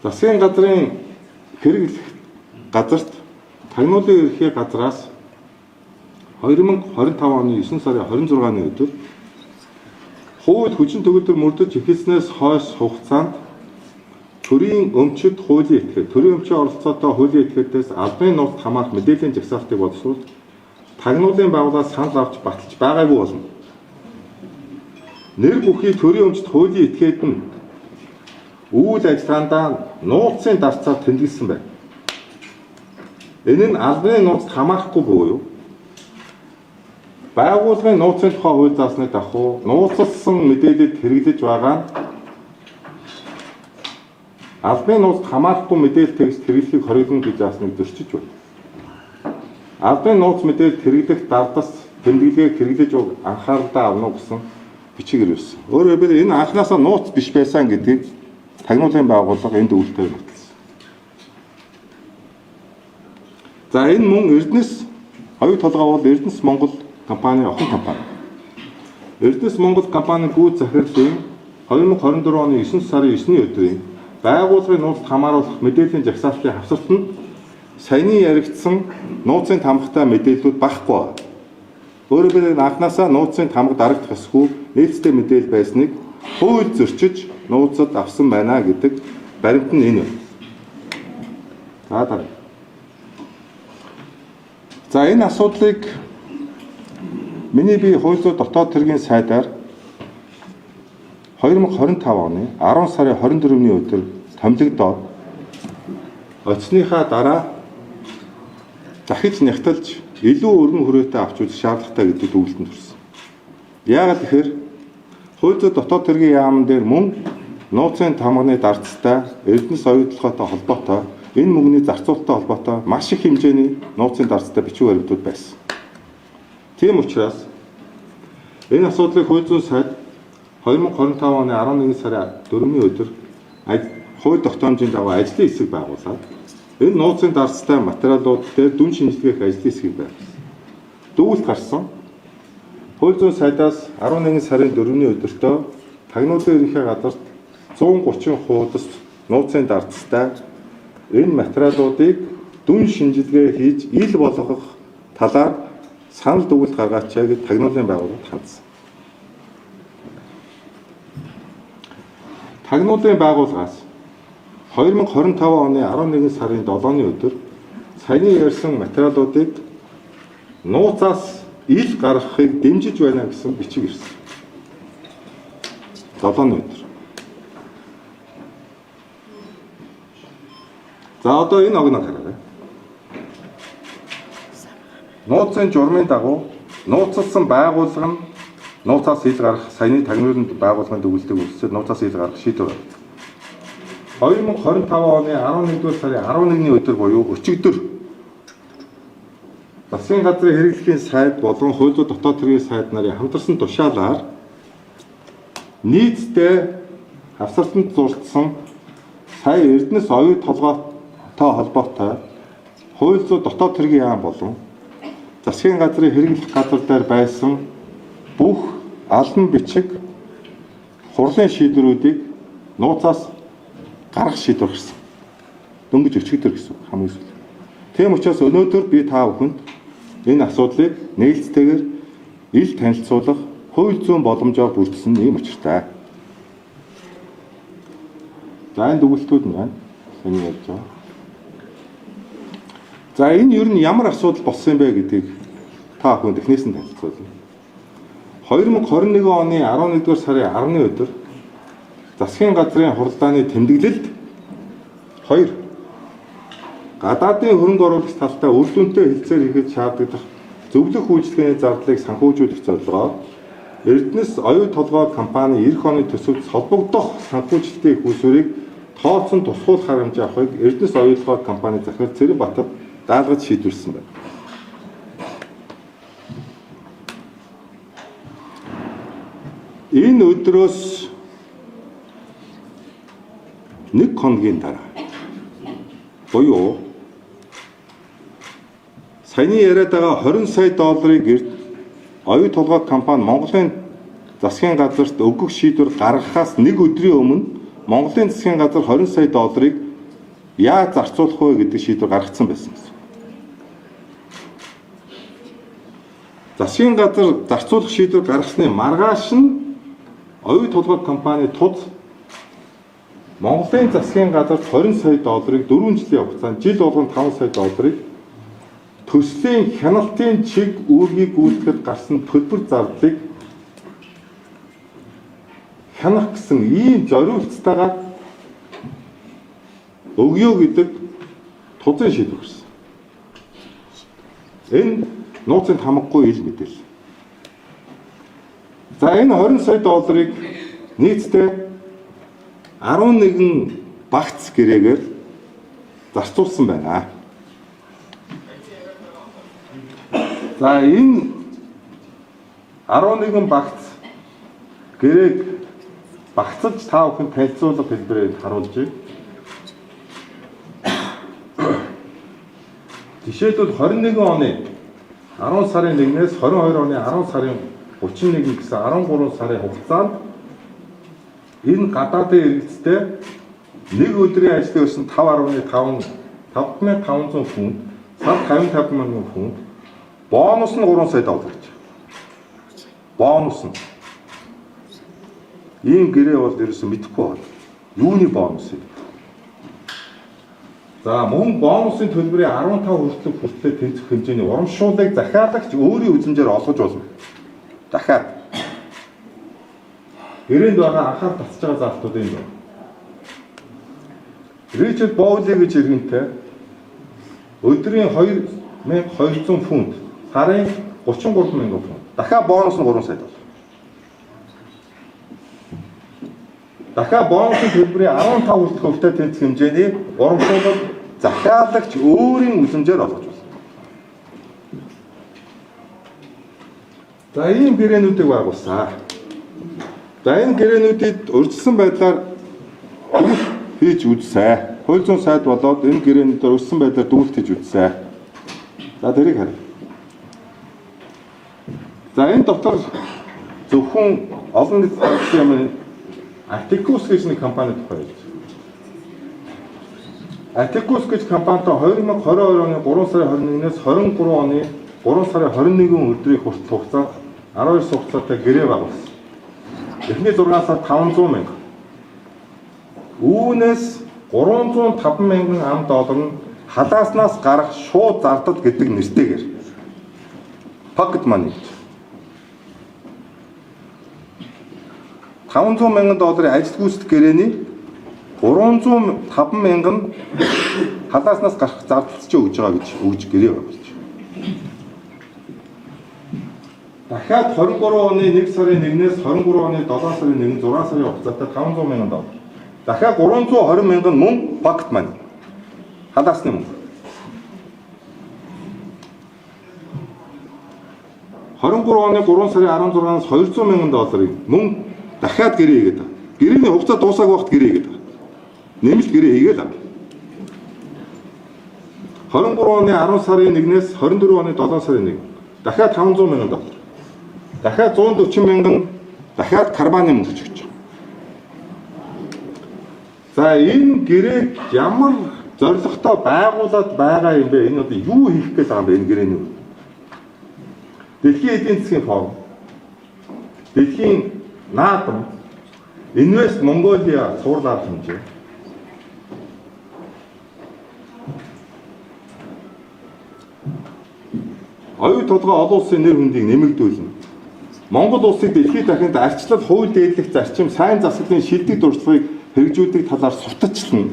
Засгийн газрын хэрэглэх газарт тагнуулын ерхий газраас 2025 оны 9 сарын 26-ны өдөр хууль хүчин төгөлдөр мөрдөж эхэлснээс хойш хугацаанд төрийн өмчөд хуулийн этгээд, төрийн өмчийн оролцоотой хуулийн этгээдээс албаны нууцд хамаарах мэдээллийн жагсаалтыг боловсруулж тагнуулын байгууллагаас санал авч баталж байгаагүй болно. Нэр бүхий төрийн өмчөд хуулийн этгээд нь үйл ажиллагаандаа нууцын дарцаар тэмдэглэсэн байна. Энэ нь албаны нууцд хамаарахгүй буюу байгууллагын нууцын тухай хууль заасныг дагуу нууцлсан мэдээлэлд хэрэглэж байгаа нь албаны нууцд хамаарахгүй мэдээлэл текст хэрэглэхийг хориглоно гэж заасныг зөрчиж байна. Албаны нууц мэдээлэл хэрэглэх дардас тэмдэглэгийг хэрэглэж анхааралтай авна гэсэн бичиг ирсэн. Өөрөөр хэлбэл энэ анхнаасаа нууц биш байсан гэдгийг тагнуулын байгууллага энд үүлдээр баталсан. За энэ мөн Эрдэнэс оюу толгой бол Эрдэнэс Монгол компани охин компани. Эрдэнэс Монгол компани гүйц захирлын 2024 оны 9 сарын 9-ний өдрийн байгууллагын нууцд хамааруулах мэдээллийн жагсаалтын хавцалт нь саяны яригдсан нууцын тамгатай мэдээллүүд багхгүй байна. Өөрөөр хэлбэл анхнаасаа нууцын тамга дарагдах эсгүй нээлттэй мэдээлэл байсныг хууль зөрчиж нууцад авсан байна гэдэг баримт нь энэ байна. За энэ асуудлыг миний бие хууль зүйн дотоод хэргийн сайдаар 2025 оны 10 сарын 24-ний өдөр томилогдоод оцсныхаа дараа дахиж нягтлж илүү өргөн хүрээтэй авч үзэх шаардлагатай гэдэг дүгнэлтэнд хүрсэн. Яагаад тэгэхээр хууль зүйн дотоод хэргийн яамн дээр мөн нууцын тамганы дардстай Эрдэнэс оюутлоготой холбоотой энэ мөнгөний зарцуулалттай холбоотой маш их хэмжээний нууцын дардстай бичиг баримтууд байсан. Тийм учраас энэ асуудлыг хууль зүйн сайд 2025 оны 11 сарын 4-ний өдөр хууль тогтоомжийн дагуу ажлын хэсэг байгуулад энэ нууцын дардстай материалууд дээр дүн шинжилгээх ажлын хэсгийг байгуулсан. Дүгнэлт гарсан. Хууль зүйн сайдаас 11 сарын 4-ний өдөртөө тагнуулын ерөнхий газарт 130 хуудас нууцын дардстай энэ материалуудыг дүн шинжилгээ хийж ил болгох талаар санал дүгнэлт гаргаачаа гэж тагнуулын байгууллагад хандсан. Тагнуулын байгууллагаас 2025 оны 11 сарын 7-ны өдөр саяны ярьсан материалуудыг нууцаас ил гаргахыг дэмжиж байна гэсэн бичиг ирсэн. 7-ны өдөр. За одоо энэ огног хараарай. Нууцын журмын дагуу нууцлсан байгууллага нь нууцаас ил гарах саяны тагнуулын байгууллагын дүгнэлтийг үсчээд нууцаас ил гарах шийдвэр байна. 2025 оны 11-р сарын 11-ний өдөр буюу өчигдөр засгийн газрын хэрэглэхийн сайд болон хууль зүйн дотоод хэргийн сайд нарын хамтарсан тушаалаар нийтдээ хавцалтанд зурдсан сая Эрдэнэс оюу толгойтой холбоотой хууль зүйн дотоод хэргийн яам болон засгийн газрын хэрэглэх газар дээр байсан бүх албан бичиг хурлын шийдвэрүүдийг нууцаас гаргах шийдвэр гарсан. Дөнгөж өчигдөр гэсэн хамгийн сүүл. Тийм учраас өнөөдөр би та бүхэнд энэ асуудлыг нээлттэйгээр ил танилцуулах хууль зүйн боломжоор бүрдсэн ийм учиртай. За энэ дүгнэлтүүд нь байна. Саний ярьж байгаа. За энэ ер нь ямар асуудал болсон юм бэ гэдгийг та бүхэнд эхнээс нь танилцуулъя. 2021 оны 11-р сарын 10-ны өдөр засгийн газрын хуралдааны тэмдэглэлд 2 гадаадын хөрөнгө оруулагч талтай үр дүнтэй хэлцээр хийхэд шаарддаг зөвлөх үйлчилгээний зардлыг санхүүжүүлэх зорилгоор Эрдэнэс оюу толгой компани эх оны төсөвт холбогдох санхүүжилтийн хүүсвэрийг тооцсон тусгуулах харамж авахыг Эрдэнэс оюу толгой компани захирал Цэрэнбатар даалгаж шийдвэрлсэн байна. Энэ өдрөөс 1 хоногийн дараа буюу саяны яриад байгаа 20 сая долларыг оюу толгой компани Монголын засгийн газарт өгөх шийдвэр гаргахаас 1 өдрийн өмнө Монголын засгийн газар 20 сая долларыг яаж зарцуулах вэ гэдэг шийдвэр гаргацсан байсан гэсэн. Засгийн газар зарцуулах шийдвэр гаргасны маргааш нь оюу толгой компани туз Монголын засгийн газар 20 сая долларыг 4 жилийн хугацаанд жил болгон 5 сая долларыг төслийн хяналтын чиг үүргийг гүйцэтгэхэд гарсан төлбөр зардлыг хянах гэсэн ийм зориулцтайгаар өгье гэдэг тузын шийдвэр гарсан. Энэ нууцын хамаггүй ил мэдээлэл. За энэ 20 сая долларыг нийтдээ 11 багц гэрээгээр зарцуулсан байна. За энэ 11 багц гэрээг багцаж та бүхэн танилцуулга хэлбэрээр харуулж байна. Жишээлбэл 21 оны 10 сарын 1-ээс 22 оны 10 сарын 31 гэсэн 13 сарын хугацаанд энэ гадаадын иргэдтэй нэг өдрийн ажлын өрсөн 5.500 фунт, сар 55 мянган фунт, бонус нь 3 сая доллар гэж. Бонус нь. Ийм гэрээ бол ерөөсөө мэдэхгүй байна. Юуны бонус юм? За мөн бонусын төлбөрийн 15% хүртэл тэнцэх хэмжээний урамшууллыг захиалагч өөрийн үзмжээр олгож болно. Дахиад гэрээнд байгаа анхаарал татж байгаа залтууд энэ байна. Ричард Боули гэж иргэнтэй өдрийн 2200 фунт, сарын 33 мянган фунт. Дахиад бонус нь 3 сая доллар. Дахиад бонусын төлбөрийн 15% тэнцэх хэмжээний урамшууллыг захиалагч өөрийн үзмжээр олгож байна. За ийм гэрээнүүдийг байгуулсан. За энэ гэрээнүүдийг урьдчилсан байдлаар хийж үзсэн. Хууль зүйн сайд болоод энэ гэрээнүүдээр урьдчилсан байдлаар дүгнэлт хийж үзсэн. За тэрийг харъя. За энэ дотор зөвхөн олон нийт юм Атикус гэж нэг компани тухай ярьж байна. Атикус гэж компанитай 2022 оны 3 сарын 21-ээс 23 оны 3 сарын 21 өдрийн хүртэл хугацаанд 12 хугацаатай гэрээ байгуулсан. Эхний 6 сар 500 мянга. Үүнээс 305 мянган ам доллар нь халааснаас гарах шууд зардал гэдэг нэртэйгээр pocket money. 500 мянган долларын ажил гүйцэтгэх гэрээний 305 мянган халааснаас гарах зардалч өгж байгаа гэж өгж гэрээ байгуулж. Дахиад 23 оны 1 сарын 1-ээс 23 оны 7 сарын 1, 6 сарын хугацаатай 500 мянган доллар. Дахиад 320 мянган мөн pocket money. Халаасны мөнгө. 23 оны 3 сарын 16-наас 200 мянган долларыг мөн дахиад гэрээ хийгээд байна. Гэрээний хугацаа дуусаагүй вахт гэрээ хийгээд байна. Нэмэлт гэрээ хийгээд байна. 23 оны 10 сарын 1-ээс 24 оны 7 сарын 1 дахиад 500 мянган доллар. Дахиад 140 мянган дахиад карбаны мөнгө өгч байгаа. За энэ гэрээг ямар зорилготой байгуулад байгаа юм бэ? Энэ одоо юу хийх гэж байгаа юм бэ энэ гэрээний? Дэлхийн эдийн засгийн форум, Дэлхийн наадам, Invest Mongolia суурлаар хэмжээ. Оюу толгой олон улсын нэр хүндийг нэмэгдүүлнэ. Монгол улсыг дэлхийд дахинд арчлал хууль дээдлэх зарчим, сайн засаглалын шилдэг дурсгалыг хэрэгжүүлдэг талаар сутачлана.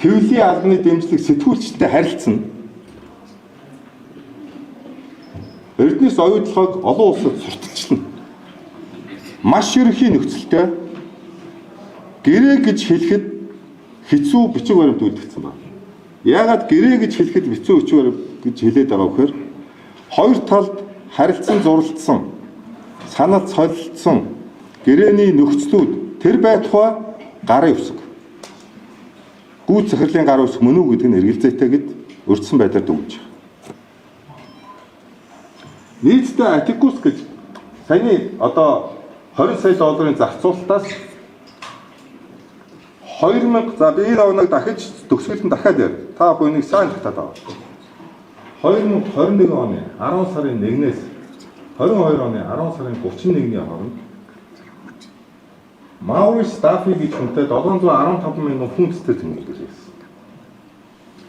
хэвлийн албаны дэмжлэг сэтгүүлчтэй харилцсан. Эрдэнэс оюутлогыг олон улсад сурталчилна. Маш ерөнхий нөхцөлтэй гэрээ гэж хэлэхэд хэцүү бичиг баримт үлдгэсэн байна. Яагаад гэрээ гэж хэлэхэд хэцүү бичиг баримт гэж хэлээд байгаа вэхээр хоёр талд харилцан зурлалцсан, санал солилцсон гэрээний нөхцлүүд тэр байтугай гарын үсэг. Гүйц захирлын гарын үсэг мөн үү гэдэг нь эргэлзээтэйгэд өртсөн байдлаар дүгнэж байна. Нийтдээ Атикус гэж саяны одоо 20 сая долларын зарцуулалтаас 2000 за би энэ оног дахиж төгсгөлд дахиад яар. Та бүхнийг сайн татаад аваа. 2021 оны 10 сарын 1-ээс 22 оны 10 сарын 31-ний хооронд Маурис Стаффи гэж хүнтэй 715 мянган фунт стерлинг төлсөн.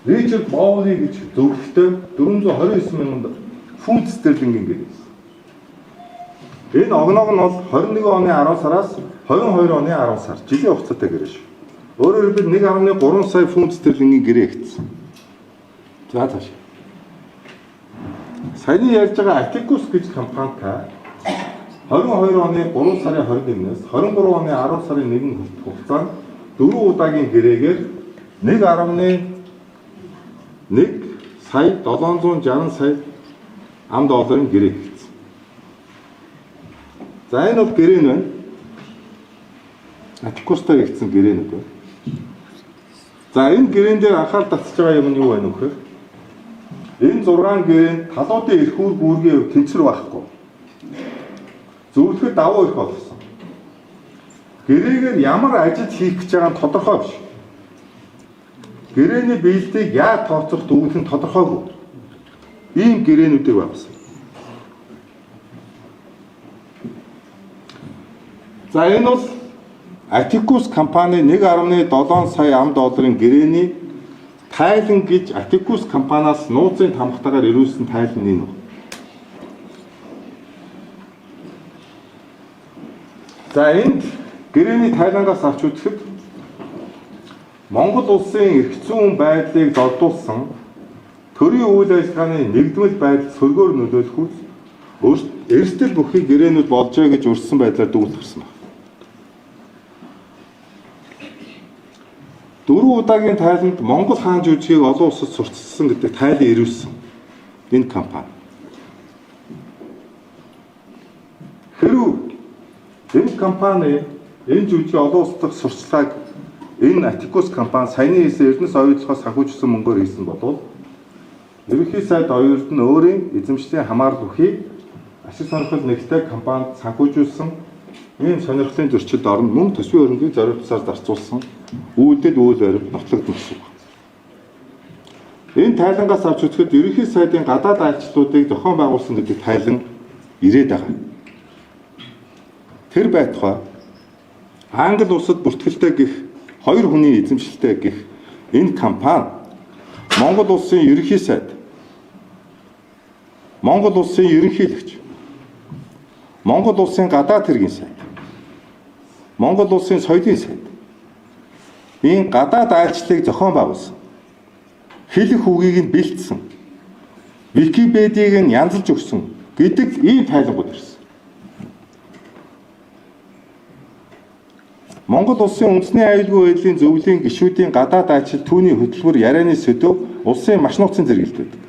Ричард Боули гэж зөвлөлтөд 429 мянган фунт стерлингийн гэрээс. Энэ огноог нь бол 21 оны 10 сараас 22 оны 10 сар жилийн хугацаатай гэрээ шүү. Өөрөөр хэлбэл 1.3 сая фунт стерлингийн гэрээ хийсэн. За тааш. Саяны ярьж байгаа Атикус гэж компанитай 22 оны 3 сарын 21-ээс 23 оны 10 сарын 1 хугацаанд 4 удаагийн гэрээгээр 1.1 сая 760 сая ам долларын гэрээ хийсэн. За энэ бол гэрээ нь байна. Атикустай хийсэн гэрээнүүд байна. За энэ гэрээн дээр анхаарал татж байгаа юм нь юу байна вэ гэхээр энэ 6 гэрээнд талуудын эрх үр бүргийн хувь тэнцвэр байхгүй. Зөвлөхөд давуу эрх болсон. Гэрээгээр ямар ажил хийх гэж байгаа нь тодорхой биш. Гэрээний биелэлийг яаж тооцох дүгнэх нь тодорхойгүй. Ийм гэрээнүүдийг байгуулсан. За энэ бол Атикус компани 1.7 сая ам долларын гэрээний тайлан гэж Атикус компаниас нууцын тамхтайгаар ирүүлсэн тайлан энэ. За энд гэрээний тайлангаас авч үзэхэд Монгол улсын эрх зүйн байдлыг дордуулсан төрийн үйл ажиллагааны нэгдмэл байдал сөргөөр нөлөөлөхөд эрсдэл бүхий гэрээнүүд болжээ гэж урьдсан байдлаар дүгнэлтэрсэн байна. 4 удаагийн тайланд Монгол хаан жүжигийг олон улсад сурталчилсан гэдэг тайлан ирүүлсэн энэ компани. Хэрвээ энэ компани энэ жүжигийн олон улсад сурталчилгааг энэ Атикус компани саяны хийсэн Эрдэнэс оюутлогоос санхүүжсэн мөнгөөр хийсэн болов ерөнхий сайд оюурд нь өөрийн эзэмшлийн хамаарал бүхий ашиг сонирхол нэгтэй компанид санхүүжүүлсэн ийм сонирхлын зөрчилд орно мөн төсвийн хөрөнгийг зориулсаар зарцуулсан үйлдэл үйл баримт нотлогдсон гэсэн. Энэ тайлангаас авч үзэхэд ерөнхий сайдын гадаад айлчлалуудыг зохион байгуулсан гэдэг тайлан ирээд байгаа. Тэр байтугай Англи улсад бүртгэлтэй гэх хоёр хүний эзэмшилтэй гэх энэ компани Монгол улсын ерөнхий сайд, Монгол улсын ерөнхийлөгч, Монгол улсын гадаад хэргийн сайд, Монгол улсын соёлын сайд энэ гадаад айлчлалыг зохион байгуулсан. Хэлэх үгийг нь бэлдсэн. Википедийг нь янзалж өгсөн гэдэг ийм тайлбар ирсэн. Монгол улсын үндэсний аюулгүй байдлын зөвлөлийн гишүүдийн гадаад айлчлал түүний хөтөлбөр ярианы сэдв улсын маш нууцын зэрэгэлт байдаг.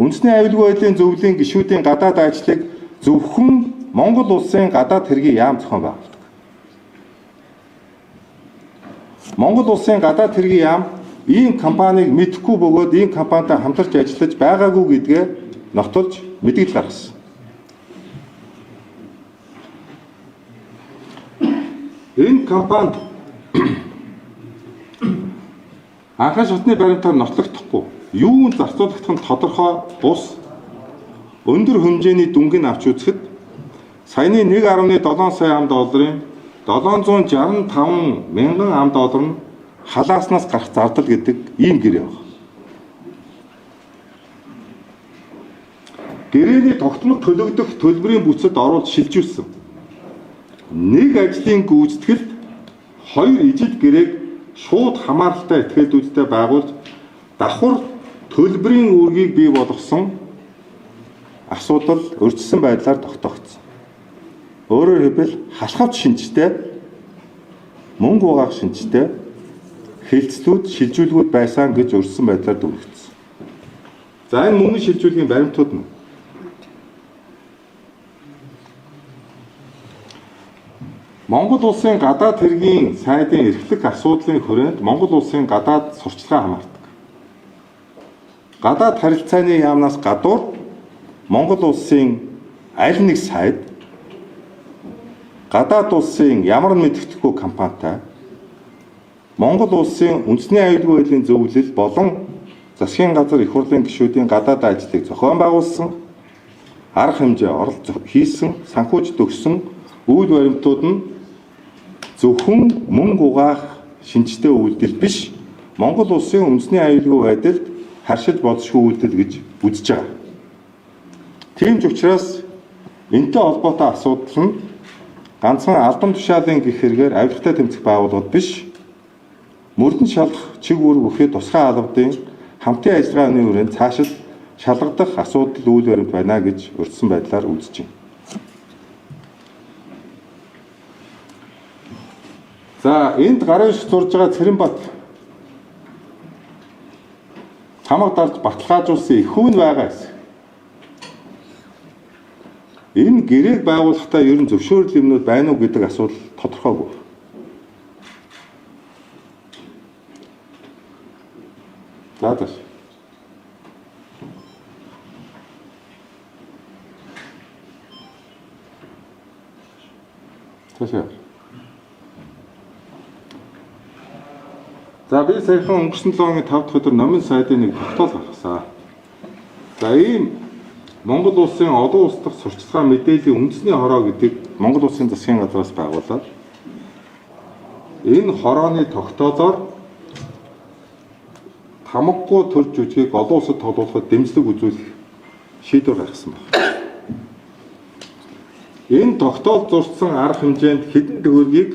Үндэсний аюулгүй байдлын зөвлөлийн гишүүдийн гадаад айлчлалыг зөвхөн Монгол улсын гадаад хэргийн яам зохион байгуулдаг. Монгол улсын гадаад хэргийн яам ийм компанийг мэдэхгүй бөгөөд ийм компанитай хамтарч ажиллаж байгаагүй гэдгээ нотолж мэдгэл гаргасан. Энэ компанид анхны шатны баримтаар нотлогдохгүй, юунд зарцуулагдах нь тодорхой бус өндөр хэмжээний дүнгийн авч үзэхэд саяны 1.7 сая ам долларын 765 мянган ам доллар нь халааснаас гарах зардал гэдэг ийм гэрээ байна. Гэрээний тогтмол төлөгдөх төлбөрийн бүцэд оруулж шилжүүлсэн. Нэг ажлын гүйцэтгэлд 2 ижил гэрээг шууд хамааралтай этгээдүүдтэй байгуулж давхар төлбөрийн үүргийг бий болгосон асуудал өрчсөн байдлаар тогтоогдсон. Өөрөөр хэлбэл халахвч шинжтэй, мөнгө угаах шинжтэй хэлцлүүд, шилжүүлгүүд байсан гэж өрчсөн байдлаар дүгнэгдсэн. За энэ мөнгө шилжүүлгийн баримтууд нь Монгол улсын гадаад хэргийн сайдын эрхлэх асуудлын хүрээнд Монгол улсын гадаад сурчлагаа хамаардаг. Гадаад харилцааны яамнаас гадуур Монгол улсын аль нэг сайд гадаад улсын ямар мэдэгдэхгүй компанитай Монгол улсын үндэсний аюулгүй байдлын зөвлөл болон засгийн газар их хурлын гишүүдийн гадаад ажлыг зохион байгуулсан, арга хэмжээ оролцох хийсэн, санхүүжилт өгсөн үйл баримтууд нь зөвхөн мөнгө угаах шинжтэй үйлдэл биш, Монгол улсын үндэсний аюулгүй байдалд харшиж болзошгүй үйлдэл гэж үзэж байгаа. Тийм ч учраас энэтэй холбоотой асуудал нь ганцхан албан тушаалын гэх хэрэгээр авилгатай тэмцэх байгууллагууд биш, мөрдөн шалах чиг үүрэг өгөхөд тусгай албадын хамтын ажиллагааны хүрээнд цаашид шалгадах асуудал үйл баримт байна гэж өртсөн байдлаар үзэж байна. За энд гарын шиг зурж байгаа Цэрэнбат хамаг дарж баталгаажуулсан их хүн байгаа хэсэг. Энэ гэрээг байгуулахдаа ер нь зөвшөөрөл юмнууд байна уу гэдэг асуудал тодорхойгүй. За тааш. Таашаа. За би саяхан өнгөрсөн 7 оны 5 дахь өдөр номын сайдын нэг тогтоол гаргасан. За ийм Монгол улсын олон улс дахь сурчлагын мэдээллийн үндэсний хороо гэдэг Монгол улсын засгийн газраас байгуулаад энэ хорооны тогтоолоор хамаггүй төр жүжигийг олон улсад тоглуулахад дэмжлэг үзүүлэх шийдвэр гаргасан байна. Энэ тогтоол зурсан арга хэмжээнд хэдэн төгрөгийг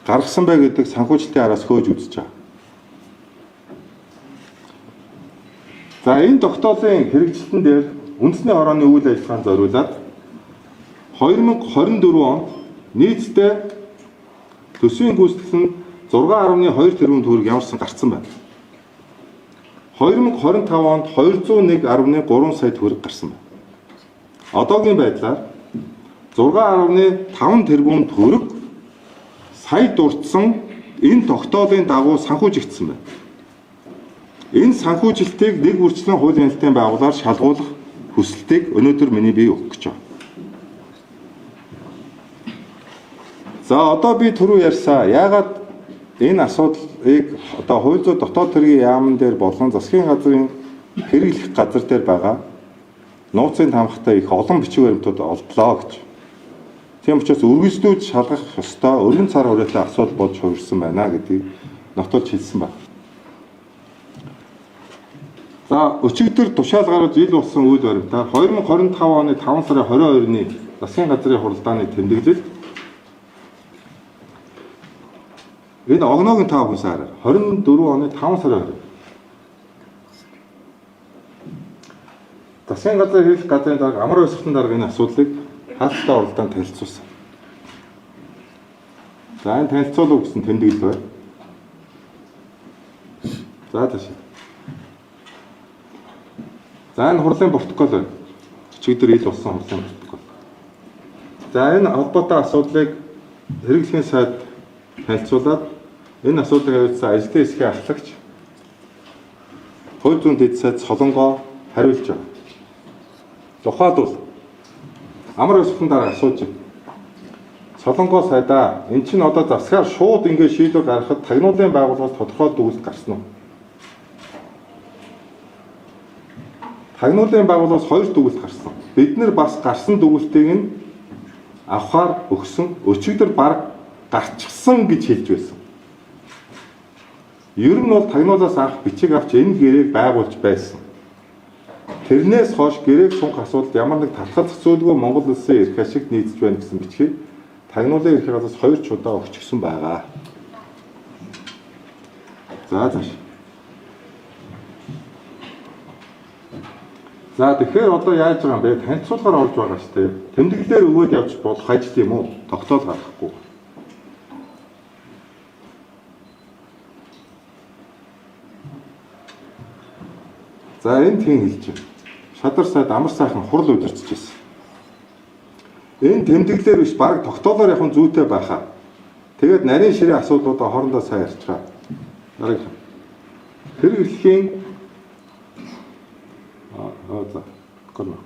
гаргасан бай гэдэг санхүүжилтийн араас хөөж үзэж байгаа. За энэ тогтоолын хэрэгжилтэн дээр үндэсний хорооны үйл ажиллагаанд зориулаад 2024 онд нийтдээ төсвийн гүйцэтгэл нь 6.2 тэрбум төгрөг ямарсан гарсан байна. 2025 онд 201.3 сая төгрөг гарсан байна. Одоогийн байдлаар 6.5 тэрбум төгрөг сая дурдсан энэ тогтоолын дагуу санхүүжигдсэн байна. Энэ санхүүжилтийг нэг бүрчлэн хуулийн хяналтын байгууллагаар шалгуулах хүсэлтийг өнөөдөр миний бие өгөх гэж байна. За одоо би түрүү ярьсан яагаад энэ асуудлыг одоо хууль зүйн дотоод хэргийн яамн дээр болон засгийн газрын хэрэглэх газар дээр байгаа нууцын таамагтай их олон бичиг баримтууд олдлоо гэж. Тийм учраас үргэлжлүүлж шалгах ёстой өргөн цар хүрээтэй асуудал болж хувирсан байна гэдгийг нотолж хэлсэн байна. За өчигдөр тушаал гаргаж ил болсон үйл баримтаар 2025 оны 5 сарын 22-ны засгийн газрын хуралдааны тэмдэглэл энэ огноогийн 5 хүн сараар 24 оны 5 сарын 20. Засгийн газрын хэрэглэх газрын дарга амар өсөлтөнд дарга энэ асуудлыг хаалттай оролдоонд танилцуулсан. За энэ танилцуулга гэсэн тэмдэглэл байна. За тааш. За энэ хурлын протокол байна. Өчигдөр ил болсон хурлын протокол. За энэ холбоотой асуудлыг хэрэглэхийн сайд танилцуулаад энэ асуудлыг хариуцсан ажлын хэсгийн ахлагч хууль зүйн дэд сайд Солонгоо хариулж байгаа. Тухайлбал амар өсөлтөнд дараа асууж байна. Солонгоо сайдаа эн чинь одоо засгаар шууд ингэ шийдвэр гаргахад тагнуулын байгууллагаас тодорхой дүгнэлт гарсан уу? Тагнуулын байгууллагаас 2 дүгнэлт гарсан. Бид нар бас гарсан дүгнэлтийг нь авахар өгсөн. Өчигдөр баг гарчихсан гэж хэлж байсан. Ер нь бол тагнуулаас анх бичиг авч энэ гэрээг байгуулж байсан. Тэрнээс хойш гэрээг сунх асуудалд ямар нэг татгалзах зүйлгүй Монгол улсын эрх ашиг нийцж байна гэсэн бичгийг тагнуулын эрхийн газраас 2 удаа өгчихсөн байгаа. За зааш. За тэгэхээр одоо яаж байгаа юм бэ? Танилцуулгаар орж байгаа шүү дээ. Тэмдэглэлээр өгөөд явж болох ажил юм уу? Тогтоол гаргахгүй. За энд тийм хэлж байна. Шадар сайд амар сайхан хурал удирдах гэсэн. Энэ тэмдэглэлээр биш баг тогтоолоор явах зүйтэй байхаа. Тэгээд нарийн ширээ асуудлуудаа хоорондоо сайн ярьцгаа. Дараагийн. Хэрэглэхийн за. Гэнэ.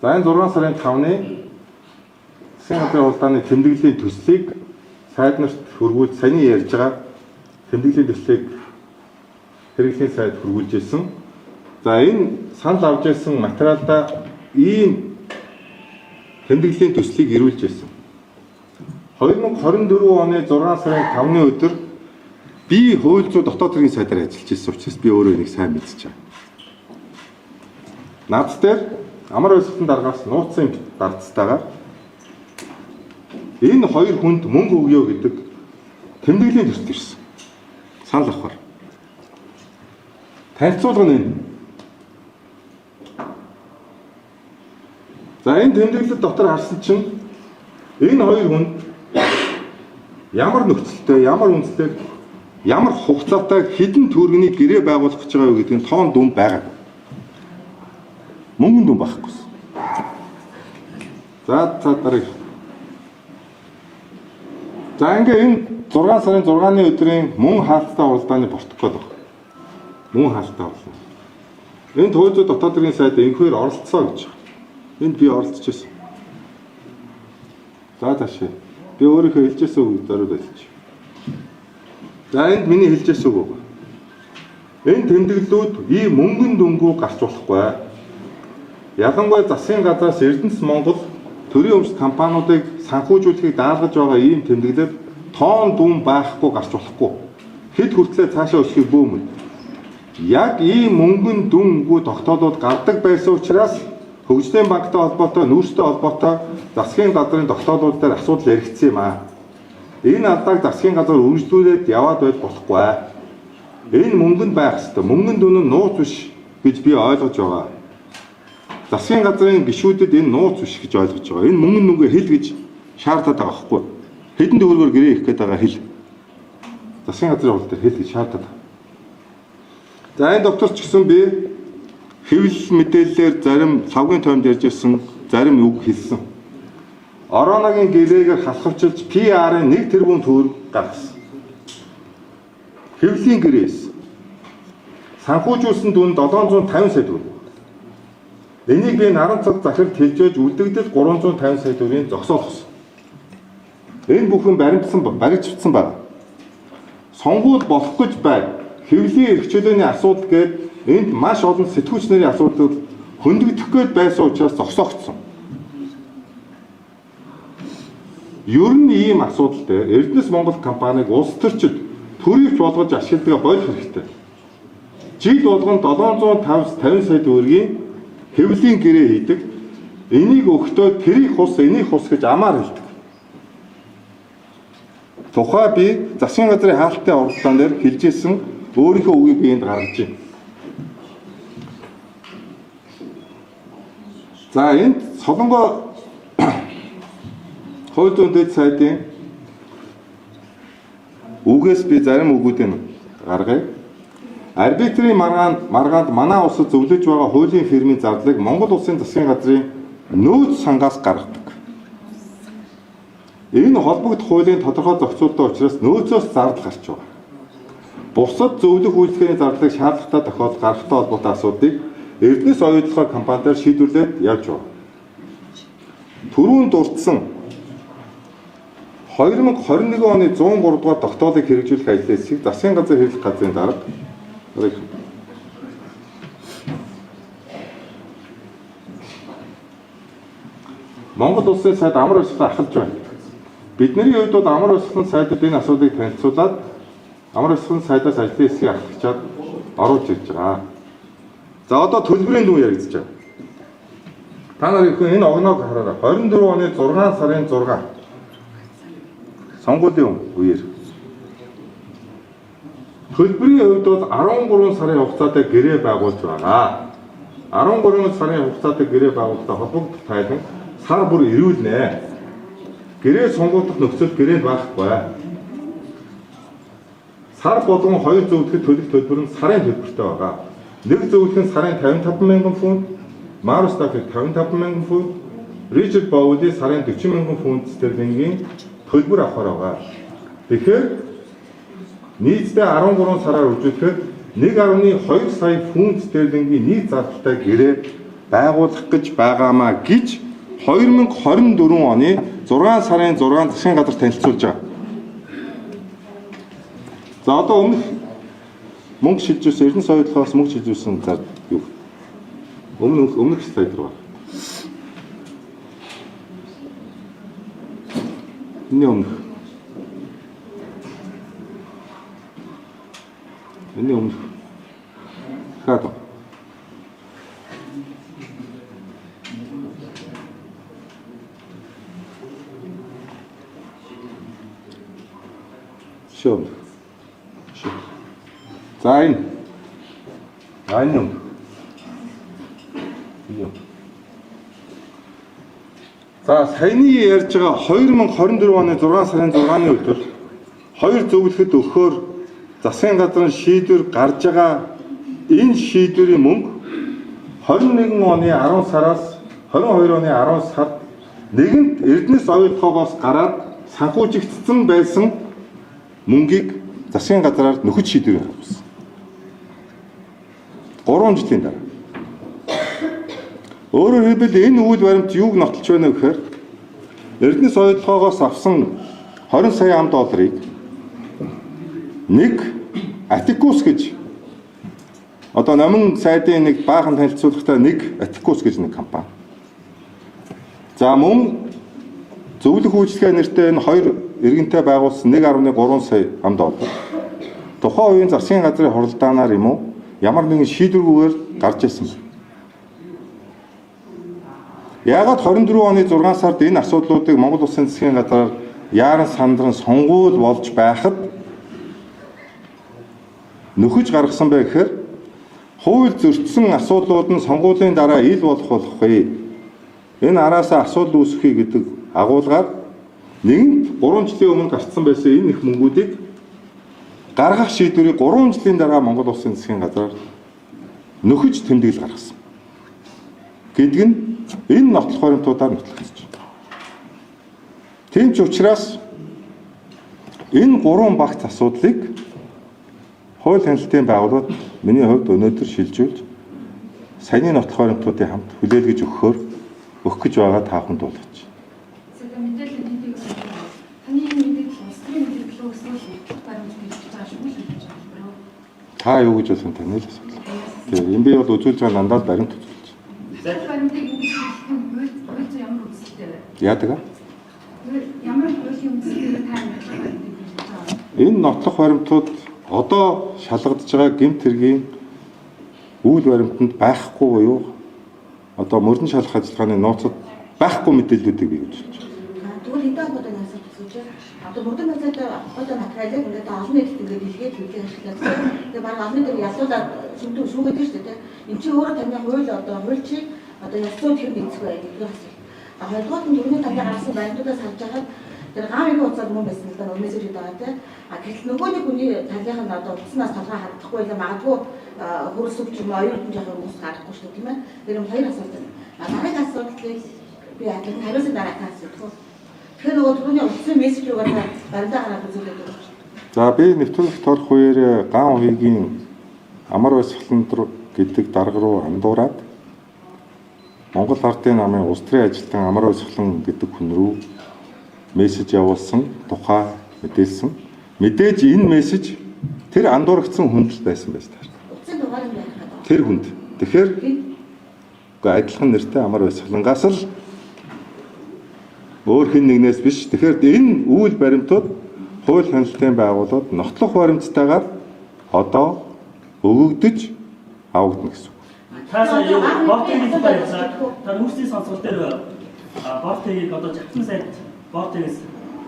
За энэ 6 сарын 5-ны засгийн газрын хуралдааны тэмдэглэлийн төслийг сайд нарт хөрвүүлж саяны ярьж байгаа тэмдэглэлийн төслийг хэрэглэхийн сайд хөрвүүлж ирсэн. За энэ санал авч ирсэн материалда ийм тэмдэглэлийн төслийг ирүүлж ирсэн. 2024 оны 6 сарын 5-ны өдөр би хууль зүйн дотоод хэргийн сайдаар ажиллаж ирсэн учраас би өөрөө энийг сайн мэдчихэв. Наад дээр амар ойсолтын дараагаас нууцсан дардцтайгаар энэ хоёр хүнд мөнгө өгье гэдэг тэмдэглэлийн төсөл ирсэн. Санал авахар. Танилцуулга нь энэ. За энэ тэмдэглэл дотор харсан чинь энэ хоёр хүнд ямар нөхцөлтэй, ямар үндэслэлтэй, ямар хугацаатай хэдэн төгрөгийн гэрээ байгуулах гэж байгаа гэдэг нь тоон дүн байгаа. Мөнгөн дүн байхгүй. За дараагийн. За ингээ энэ 6 сарын 6-ны өдрийн мөн хаалттай уралдааны протокол баг. Мөн хаалттай урлаа. Энд хууль зүйн дотоод хэргийн сайд энэхээр оролцсон гэж байна. Энд би оролцож байсан. За таашаа. Би өөрийнхөө хэлжсэн үг зориуд хэлж. За энд миний хэлжсэн үг. Энэ тэмдэглэлүүд ийм мөнгөн дүнгүү гарч болохгүй. Ялангуяа засгийн газраас Эрдэнэс Монгол төрийн өмчт компаниудыг санхүүжүүлэхийг даалгаж байгаа ийм тэмдэглэл тоон дүн байхгүй гарч болохгүй. Хэд хүртлээр цаашаа өсөхийг бөөмөн. Яг ийм мөнгөн дүнгүй тогтоолууд гардаг байсан учраас Хөгжлийн банктай холбоотой, нүүрстэй холбоотой засгийн газрын тогтоолууд дээр асуудал яригдсан юм аа. Энэ алдааг засгийн газар үргэлжлүүлээд яваад байж болохгүй. Энэ мөнгөнд байх ёстой. Мөнгөн дүн нь нууц биш гэж би ойлгож байгаа. Засгийн газрын гишүүдэд энэ нууц биш гэж ойлгож байгаа. Энэ мөнгөн нүгэ хэл гэж шаардаад байгаа байхгүй. Хэдэн төгрөгөөр гэрээ их гээд байгаа хэл. Засгийн газрын хууль дээр хэл гэж шаардаад. За энэ доктор ч гэсэн би хэвлэл мэдээллээр зарим лавгийн тоймд ярьж ирсэн, зарим үг хэлсэн. Орооногийн гэрээгээр халахвчилж PR-ын 1 тэрбум төгрөг гаргасан. Хэвлэлийн гэрээс санхүүжүүлсэн дүн 750 сая төгрөг. Энийг би наран цаг захиралд хэлжээж үлдэгдэл 350 сая төгрөгийн зогсоолгосон. Энэ бүхэн баримтсан байна. Сонгуул болох гэж бай. Хэвлэлийн эрхчлөөний асуудал гээд энд маш олон сэтгүүлч нарын асуудал хөндөгдөх гээд байсан учраас зогсоогдсон. Ер нь ийм асуудал дээр Эрдэнэс Монгол компаниг улс төрчид төрийг болгож ашигладаг болох хэрэгтэй. Жил болгон 750 сая төгрөгийн хэвлэлийн гэрээ хийдэг. Энийг өгтөө тэрийг хус, энийг хус гэж амаар хэлдэг. Тухай би засгийн газрын хаалттай уралдаан дээр хэлжсэн өөрийнхөө үгийг би энд гаргаж байна. За энд Солонгоо хууль зүйн дэд сайдын үгээс би зарим үгүүдийг гаргая. Арбитрийн маргаанд манай улсад зөвлөж байгаа хуулийн фирмийн зардлыг Монгол улсын засгийн газрын нөөц сангаас гаргадаг. Энэ холбогдох хуулийн тодорхой зохицуулалттай учраас нөөцөөс зардал гарч байгаа. Бусад зөвлөх үйлчлэгээний зардлыг шаардлагатай тохиолдолд гаргахтай холбоотой асуудлыг Эрдэнэс оюутлогын компаниар шийдвэрлээд явж байна. Түрүүн дурдсан 2021 оны 103 дугаар тогтоолыг хэрэгжүүлэх ажлын хэсгийг засгийн газрын хэрэглэх газрын дарга Монгол улсын сайд амар өсөлтөд ахалж байна. Бидний хувьд бол амар өсөлтөнд сайдад энэ асуудлыг танилцуулаад амар өсөлтөнд сайдаас ажлын хэсгийг ахлагчаад оруулж ирж байгаа. За одоо төлбөрийн дүн яригдж байгаа. Та нар энэ огноог хараарай. 24 оны 6 сарын 6 сонгуулийн үеэр Төлбөрийн хувьд бол 13 сарын хугацаатай гэрээ байгуулж байгаа. 13 сарын хугацаатай гэрээ байгуулалтаа холбогдох тайлан сар бүр ирүүлнэ. Гэрээ сонгогдох нөхцөл гэрээнд байхгүй. Сар болгон 2 зөвлөхөд төлөх төлбөр нь сарын төлбөртэй байгаа. Нэг зөвлөх нь сарын 55,000 фунт, Марус Дафиг 55,000 фунт, Ричард Боули сарын 40,000 фунт стерлингийн төлбөр авахар байгаа. Тэгэхээр нийтдээ 13 сараар үзүүлэхэд 1.2 сая фунт стерлингийн нийт зардалтай гэрээ байгуулах гэж байгаамаа гэж 2024 оны 6 сарын 6 засгийн газар танилцуулж байгаа. За одоо мөнгө шилжүүлсэн Эрдэнэ соёлоос мөнгө шилжүүлсэн зар юу? Өмнөх слайд руу. Энэ өмнөх. Энэ өмнөх. Хаад. Шоо. За энэ. За саяны ярьж байгаа 2024 оны 6 сарын 6-ны өдөр хоёр зөвлөхөд өгөхөөр засгийн газрын шийдвэр гарч байгаа энэ шийдвэрийн мөнгө 21 оны 10 сараас 22 оны 10 сард нэгэнт Эрдэнэс оюутлогоос гараад санхүүжигдсэн байсан мөнгийг засгийн газраар нөхөж шийдвэр авсан. 3 жилийн дараа. Өөрөөр хэлбэл энэ үйл баримт юуг нотолж байна вэ гэхээр Эрдэнэс оюутлогоос авсан 20 сая ам долларыг нэг Атикус гэж одоо намын сайдын нэг баахан танилцуулгатай нэг Атикус гэж нэг компани. За мөн зөвлөх үйлчлэгээ нэртэй энэ хоёр иргэнтэй байгуулсан 1.3 сая ам доллар. Тухайн үеийн засгийн газрын хуралдаанаар юм уу ямар нэгэн шийдвэргүйгээр гарч ирсэн байна. Яагаад 24 оны 6 сард энэ асуудлуудыг Монгол Улсын засгийн газраар яаран сандран сонгуул болж байхад нөхөж гаргасан бэ гэхээр хууль зөрчсөн асуудлууд нь сонгуулийн дараа ил болох болохгүй. Энэ араасаа асуудал үүсэхий гэдэг агуулгаар нэгэнт 3 жилийн өмнө гарцсан байсан энэ их мөнгүүдийг гаргах шийдвэрийг 3 жилийн дараа Монгол Улсын засгийн газраар нөхөж тэмдэглэл гаргасан. Гэдэг нь энэ нотлох баримтуудаар нотлох гэж байна. Тийм ч учраас энэ 3 багц асуудлыг хууль хяналтын байгууллагууд миний хувьд өнөөдөр шилжүүлж саяны нотлох баримтуудын хамт хүлээлгэж өгөх гэж байгаа та бүхэнд дуулаач. Та юу гэж болох тань л асуудал. Тэгээ энэ би бол үзүүлж байгаа дандаа баримт үзүүлж. Яадаг? Ямар хуулийн үндсээр та энэ нотлох баримтууд одоо шалгагдж байгаа гэмт хэргийн үйл баримтанд байхгүй буюу одоо мөрдөн шалгах ажиллагааны нууцад байхгүй мэдээллүүдийг бий үзүүлж байна. Тэгвэл энэ одоо насаа төсөж одоо мөрдөн байдлаа одоо материалыг ингээд олон нийтэд ингээд дэлгээд хэлэх ажиллагаа. Тэгээ баг олон нийтэд ялуулаад шүүгээд шүү дээ. Энд чинь өөрөө таны хууль одоо хуульчийг одоо ялцууд хэм эцэх бай гэдэг асуулт. Хоёрдугаар нь түрүүний таны гаргасан баримтуудаас харж байгаа тэр гамын хуцаад мөн байсан л да мессеж байгаа те. Гэтэл нөгөө нэг хүний талийнх нь одоо утаснаас толгой хардахгүй л магадгүй хөрсөв ч юм уу оюутан жоохон хүмүүс харахгүй шүү тийм ээ. Тэр юм хоёр асуулт байна. Дараагийн асуудлыг би яагаад хариулсан дараа та асуух. Тэгэхээр нөгөө түрүүний утасны мессеж руугаа баримтаа гараад үзүүлээд байгаа. За би нэвтрүүлэх торох үеэр ган уягийн амар баясгалан гэдэг дарга руу андуураад Монгол Ардын намын улс төрийн ажилтан амар баясгалан гэдэг хүн рүү мессеж явуулсан, тухай мэдээлсэн. Мэдээж энэ мессеж тэр андуурагдсан хүнд л байсан байж таар. Тэр хүнд. Тэгэхээр адилхан нэртэй амар баясгалангаас л өөр хэн нэгнээс биш. Тэгэхээр энэ үйл баримтууд хууль хяналтын байгууллагууд нотлох баримттайгаар одоо өгөгдөж авагдана гэсэн. Таасаа юу бортыг тухай ярьсан. Та хүмүүсийн сонсгол дээр бортыг одоо чавцсан сайд бортыг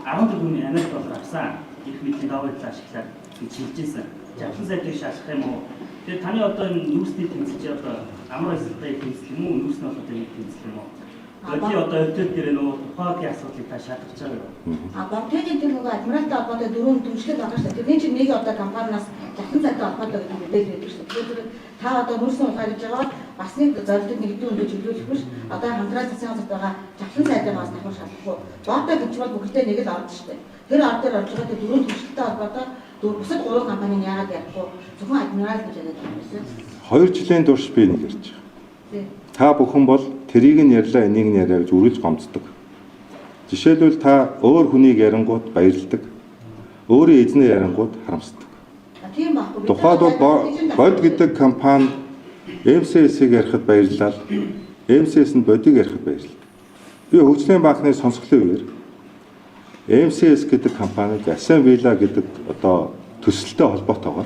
14 хүний Америк доллар авсан. их мэдлийн давуу талаа ашиглаад гэж хэлж ирсэн. Жавхлан сайд гэж ашиглах юм уу? Тэгээд таны одоо энэ нүүрсний тэмцэл одоо амар эсэлтэй тэмцэл юм уу? Нүүрс нь одоо нэг тэмцэл юм уу? Өдний одоо өвдөд дээр нөө тухайгийн асуудлыг та шалгаж байгаа юу? Бомтегийн тэр нөгөө адмиралтай холбоотой дөрөв дүншлэг байгаа шүү дээ. Тэрний чинь нэг одоо компаниас Жавхлан сайтай холбоотой гэдэг мэдээлэл байдаг шүү дээ. Тэгэхээр та одоо нүүрсний улгаа гэж байгаа бас нэг зорилтыг нэгдэн өндөө чиглүүлэх биш. Одоо хамтран засгийн газарт байгаа Жавхлан сайтаас давхар шалгахгүй. Бомтег гэж бол бүгдээ нэг л орж шүү дээ. Тэр ор дээр орж байгаа дөрөв дүншлэгтэй холбоотой бусад гурван компанийн яагаад ярихгүй зөвхөн адмирал гэж яриад байгаа юм байна. 2 жилийн турш би нэг ярьж байгаа. Та бүхэн бол тэрийг нь ярьлаа, энийг нь яриа гэж үргэлж гомцдог. Жишээлбэл та өөр хүнийг ярингууд баярлдаг. Өөрийн эзнээ ярингууд харамсдаг. Тийм байхгүй. Тухайд бол бод гэдэг компани МСС-ийг ярихад баярлал, МСС нь бодийг ярихад баярлал. Би хөгжлийн банкны сонсголын үеэр МСС гэдэг компанид Асан Вилла гэдэг одоо төсөлтэй холбоотойгоор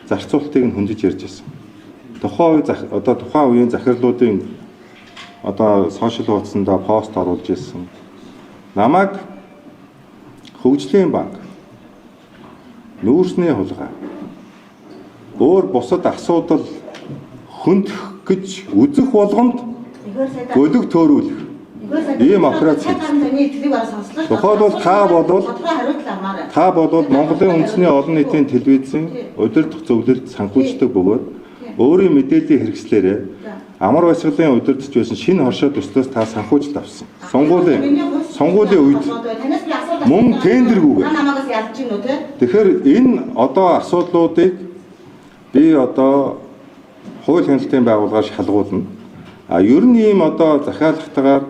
зарцуулалтыг нь хөндөж ярьж байсан. Тухайн үеийн захирлуудын одоо сошиал хуудсандаа пост оруулж ирсэн. Намайг хөгжлийн банк нүүрсний хулгай өөр бусад асуудал хөндөх гэж үзэх болгонд гөлөг төөрүүлэх ийм операц. Тухайлбал та болвол Монголын үндэсний олон нийтийн телевизийн удирдах зөвлөлд санхүүждэг бөгөөд өөрийн мэдээллийн хэрэгслээрээ амар баясгалын удирдах байсан шинэ хоршоо төслөөс та санхүүжилт авсан. Сонгуулийн үед мөн тендергүүгээр. Тэгэхээр энэ одоо асуудлуудыг би одоо хууль хяналтын байгууллагаар шалгуулна. Ер нь ийм одоо захиалгатаар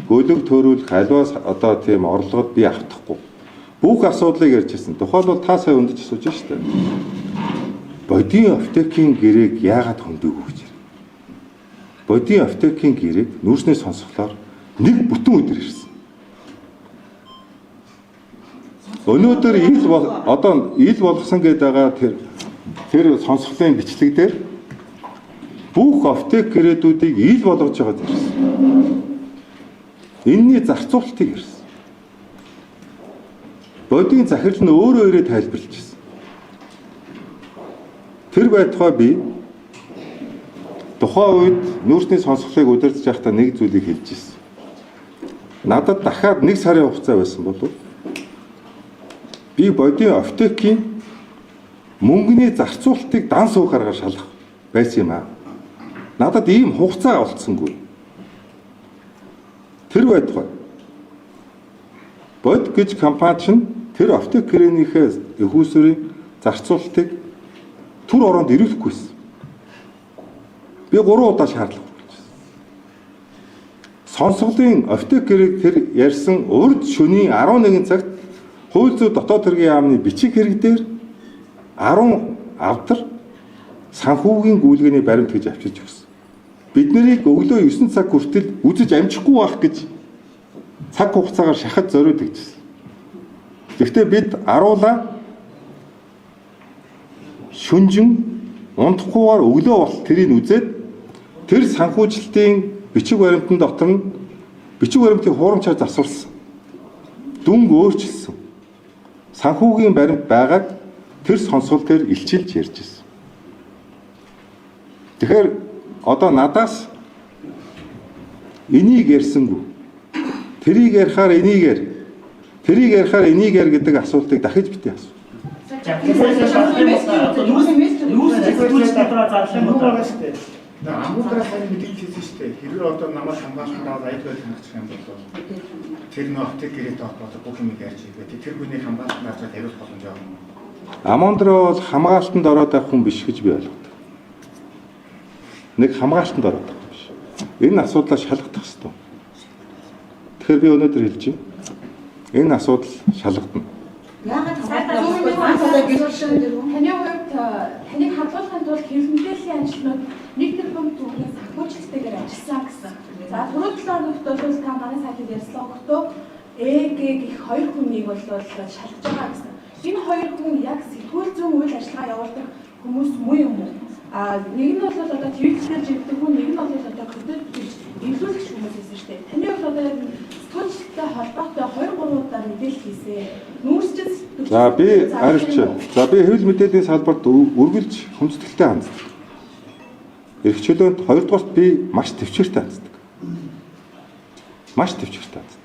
гөлөг төөрүүлэх альваас одоо тийм орлогод би автахгүй. Бүх асуудлыг ярьж ирсэн. Тухайлбал та сая өндөж асууж штэ. Бодийн аптекийн гэрээг яагаад хөндөөгүй гэж. Бодийн аптекийн гэрээг нүүрсний сонсголоор нэг бүтэн өдөр ирсэн. Өнөөдөр ил болгосон гэдэг байгаа тэр сонсголын бичлэг дээр бүх аптек гэрээдүүдийг ил болгож байгаа гэсэн. Энэний зарцуулалтыг ирсэн. Бодийн захирал нь өөрөө тайлбарлаж ирсэн. Тэр байтугай би тухайн үед нүүрсний сонсголыг удирдах байхдаа нэг зүйлийг хэлж ирсэн. Надад дахиад 1 сарын хугацаа байсан бол би бодийн аптекийн мөнгөний зарцуулалтыг дан суухаараа шалгах байсан юм аа. Надад ийм хугацаа олцсонгүй. Тэр байтугай бод гэж компани чинь тэр аптек гэрээнийхээ эхүүсвэрийн зарцуулалтыг түр ороонд ирүүлэхгүйсэн. Би 3 удаа шаардлага хүргэсэн. Сонсголын аптек гэрээг тэр ярьсан урд шөнийн 11 цагт хууль зүйн дотоод хэргийн яамны бичиг хэрэг дээр 10 авдар санхүүгийн гүйлгээний баримт гэж авчирч өгсөн. Бид нарыг өглөө 9 цаг хүртэл үзэж амжихгүй байх гэж цаг хугацаагаар шахаж зориуд гэжсэн. Гэхдээ бид аруулаа шүнжин унтахгүйгээр өглөө бол тэрийг үзээд тэр санхүүжилтийн бичиг баримтын дотор нь бичиг баримтыг хуурамчаар засварсан. Дүнг өөрчилсөн. Санхүүгийн баримт байгааг тэр сонсгол дээр илчилж ярьж ирсэн. Тэгэхээр одоо надаас энийг ярьсангүй. Тэрийг ярихаар энийг яар. Тэрийг ярихаар энийг яар гэдэг асуултыг дахиж битгий асуу. Амгуудаас сайн мэдээлж хэлсэн шүү дээ. Хэрвээ одоо намайг хамгаалалтанд аваад айлгой танилцах юм бол тэр нөө аптек гэрээтэй холбоотой бүх юм ярьж игээ. Тэр хүний хамгаалтанд аваад хариулах боломж байгаа юм. Амондроо бол хамгаалтанд ороод байх хүн биш гэж би ойлгодог. Нэг хамгаалтанд ороод байх биш. Энэ асуудлаа шалгах хэрэгтэй. Тэгэхээр би өнөөдөр хэлж байна. Энэ асуудал шалгагдана. Яагаад таны хувьд таныг хадгалахын тулд хэрэглээлийн ажлууд 1 тэрбум төгрөгийн санхүүжилтээр ажилласан гэсэн. За түрүү 7 хоногт бол та манай сайтад ярьсан өгтөө ЭГ гэх 2 хүнийг бол шалгаж байгаа гэсэн. Энэ 2 хүн яг сэтгүүл зүйн үйл ажиллагаа явуулдаг хүмүүс муу юм уу? Нэг нь бол одоо Twitter-ээр живдэг хүн, нэг нь бол одоо контент хийж эвлүүлэгч хүмүүс байсан шүү дээ. Таны хувьд одоо сэтгүүлчтэй холбоотой 2-3 удаа мэдээлэл хийсэн. Нүүрсчин За би арилч. За би хэвлэл мэдээллийн салбарт үргэлж хүндэтгэлтэй ханддаг. Эрх чөлөөнд 2 дугаарт би маш төвчээртэй ханддаг. Маш төвчээртэй ханддаг.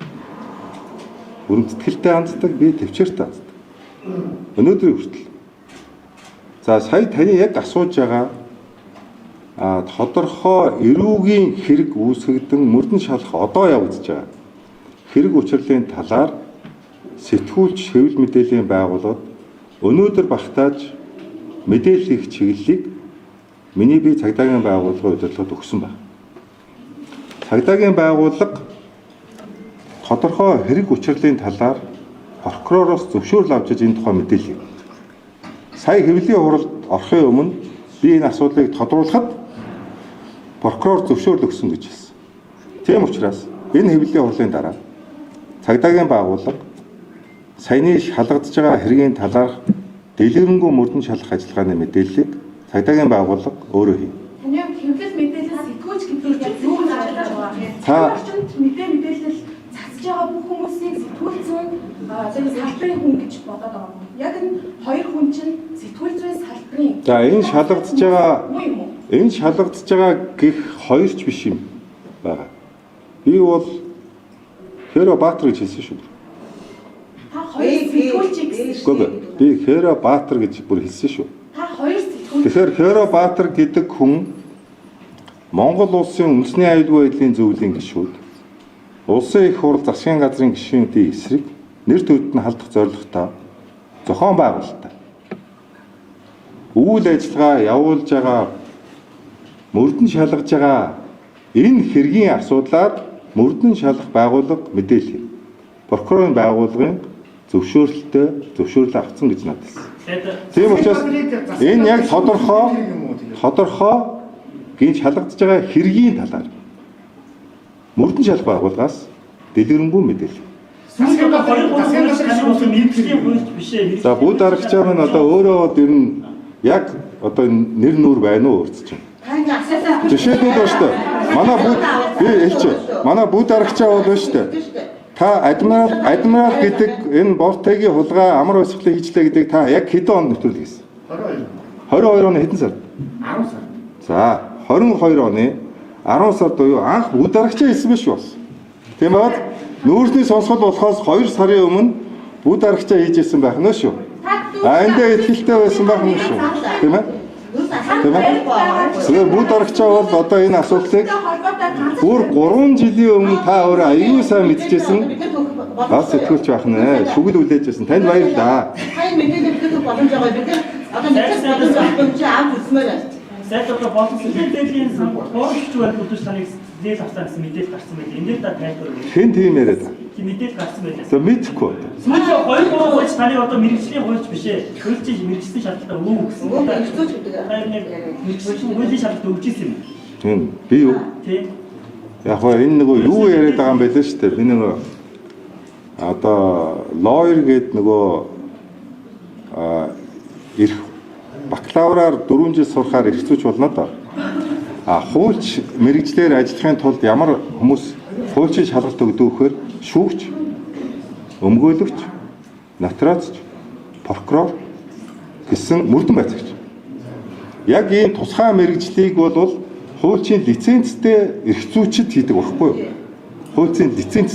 Хүндэтгэлтэй ханддаг, би төвчээртэй ханддаг. Өнөөдрийн хүртэл. За сая таны яг асууж байгаа тодорхой эрүүгийн хэрэг үүсгэгдэн мөрдөн шалах одоо явагдаж байгаа хэрэг учрлын талаар сэтгүүлч хэвлэл мэдээллийн байгууллагад өнөөдөр багтааж мэдээлэл хийх чиглэлийг миний бие цагдаагийн байгууллагын удирдлагад өгсөн байна. Цагдаагийн байгууллага тодорхой хэрэг учрлын талаар прокуророос зөвшөөрөл авч энэ тухай мэдээлэл. Сая хэвлэлийн хуралд орохын өмнө би энэ асуудлыг тодруулахад прокурор зөвшөөрөл өгсөн гэж хэлсэн. Тийм учраас энэ хэвлэлийн хурлын дараа цагдаагийн байгууллага саяны шалгагдж байгаа хэргийн талаарх дэлгэрэнгүй мөрдөн шалгах ажиллагааны мэдээллийг цагдаагийн байгууллага өөрөө хийнэ. Таны хэвлэл мэдээлэл сэтгүүлч гэдэг яг юу гэж ажиллаж байгаа? Та мэдээлэл цацж байгаа бүх хүмүүсийг сэтгүүлцэн салбарын хүн гэж бодоод байгаа юм. Яг энэ хоёр хүн чинь сэтгүүлчийн салбарын. За энэ шалгагдж байгаа гэх хоёрч биш юм байгаа. Би бол Хэро Баатар гэж хэлсэн шүү. Та хоёр сэтгүүлчийг Үгүй би Хэро Баатар гэж бүр хэлсэн шүү. та хоёр сэтгүүлч. Тэгэхээр Хэро Баатар гэдэг хүн Монгол улсын үндэсний аюулгүй байдлын зөвлөлийн гишүүд, улсын их хурл засгийн газрын гишүүдийн эсрэг нэр төвд нь халдах зорилготой зохион байгуулалттай үйл ажиллагаа явуулж байгаа мөрдөн шалгаж байгаа энэ хэргийн асуудлаар мөрдөн шалгах байгууллага мэдээлэл. Прокурорын байгууллагын зөвшөөрөл авсан гэж надад хэлсэн. Тийм учраас энэ яг тодорхой гин шалгагдж байгаа хэргийн талаар мөрдөн шалгах байгууллагаас дэлгэрэнгүй мэдээлэл. За бүгд дарагчаа маань одоо өөрөө тэр нь яг одоо нэр нүр байна уу өөрчлөж байна. Жишээлбэл байна шүү дээ. Манай бүгд дарагчаа бол байна шүү дээ. Та адмирал гэдэг энэ Бортегийн хулгай амар өсгөлийг хийжлээ гэдэг та яг хэдэн онд нэвтрүүлэг хийсэн? 22 оны хэдэн сард? 10 сар. За 22 оны 10 сард буюу анх бүгд дарагчаа хэлсэн биш үү? Тийм баад нүүрсний сонсгол болохоос 2 сарын өмнө бүгд дарагчаа хийжсэн байх нь шүү. Эндээ ихтэй байсан байх нь шүү. Тийм ээ? Тийм ээ? Тэгэхээр бүгд дарагчаа бол одоо энэ асуудлыг бүр 3 жилийн өмнө та өөрөө аюул сайн мэдчихсэн. Бас сэтгүүлч байх нэ. Шүгэл үлээж байсан. Танд баярлалаа. Хайн мэдээлэл өгөх боломж байгаа бид одоо мэдээлэл авч үзмээр байна. Сайд одоо болсон мэдээллийн хуурамч байл бүтэц таныг зээл авсан гэсэн мэдээлэл гарсан байл. Эндээ та тайлбар өгье. Хэн тийм яриад байна? Мэдээлэл гарсан байлаа. За мэдхгүй. Сүүлийн 2-3 хууль таны одоо мэрэгжлийн хуульч биш ээ. Хуулчийн мэрэгжлийн шалтгаан өгөө гэсэн. Хэцүүч гэдэг. Харин яг хуулийн шалтгаан өгч ирсэн юм. Тийм би юу? Тийм. Яг гоо энэ нөгөө юу яриад байгаа юм бэ лээ шүү дээ. Би нөгөө одоо lawyer гээд нөгөө эрх бакалавраар 4 жил сурахаар эрхцүүч болно доо. Хуульч мэрэгчлэр ажиллахын тулд ямар хүмүүс хуульчийн шалгалт өгдөг вэхээр шүүгч, өмгөөлөгч, нотариусч, прокурор гэсэн мөрдөн байцаагч. Яг ийм тусгай мэрэгжлийг бол хуульчийн лицензтэй эрхцүүчид хийдэг байхгүй юу? Хуульчийн лиценз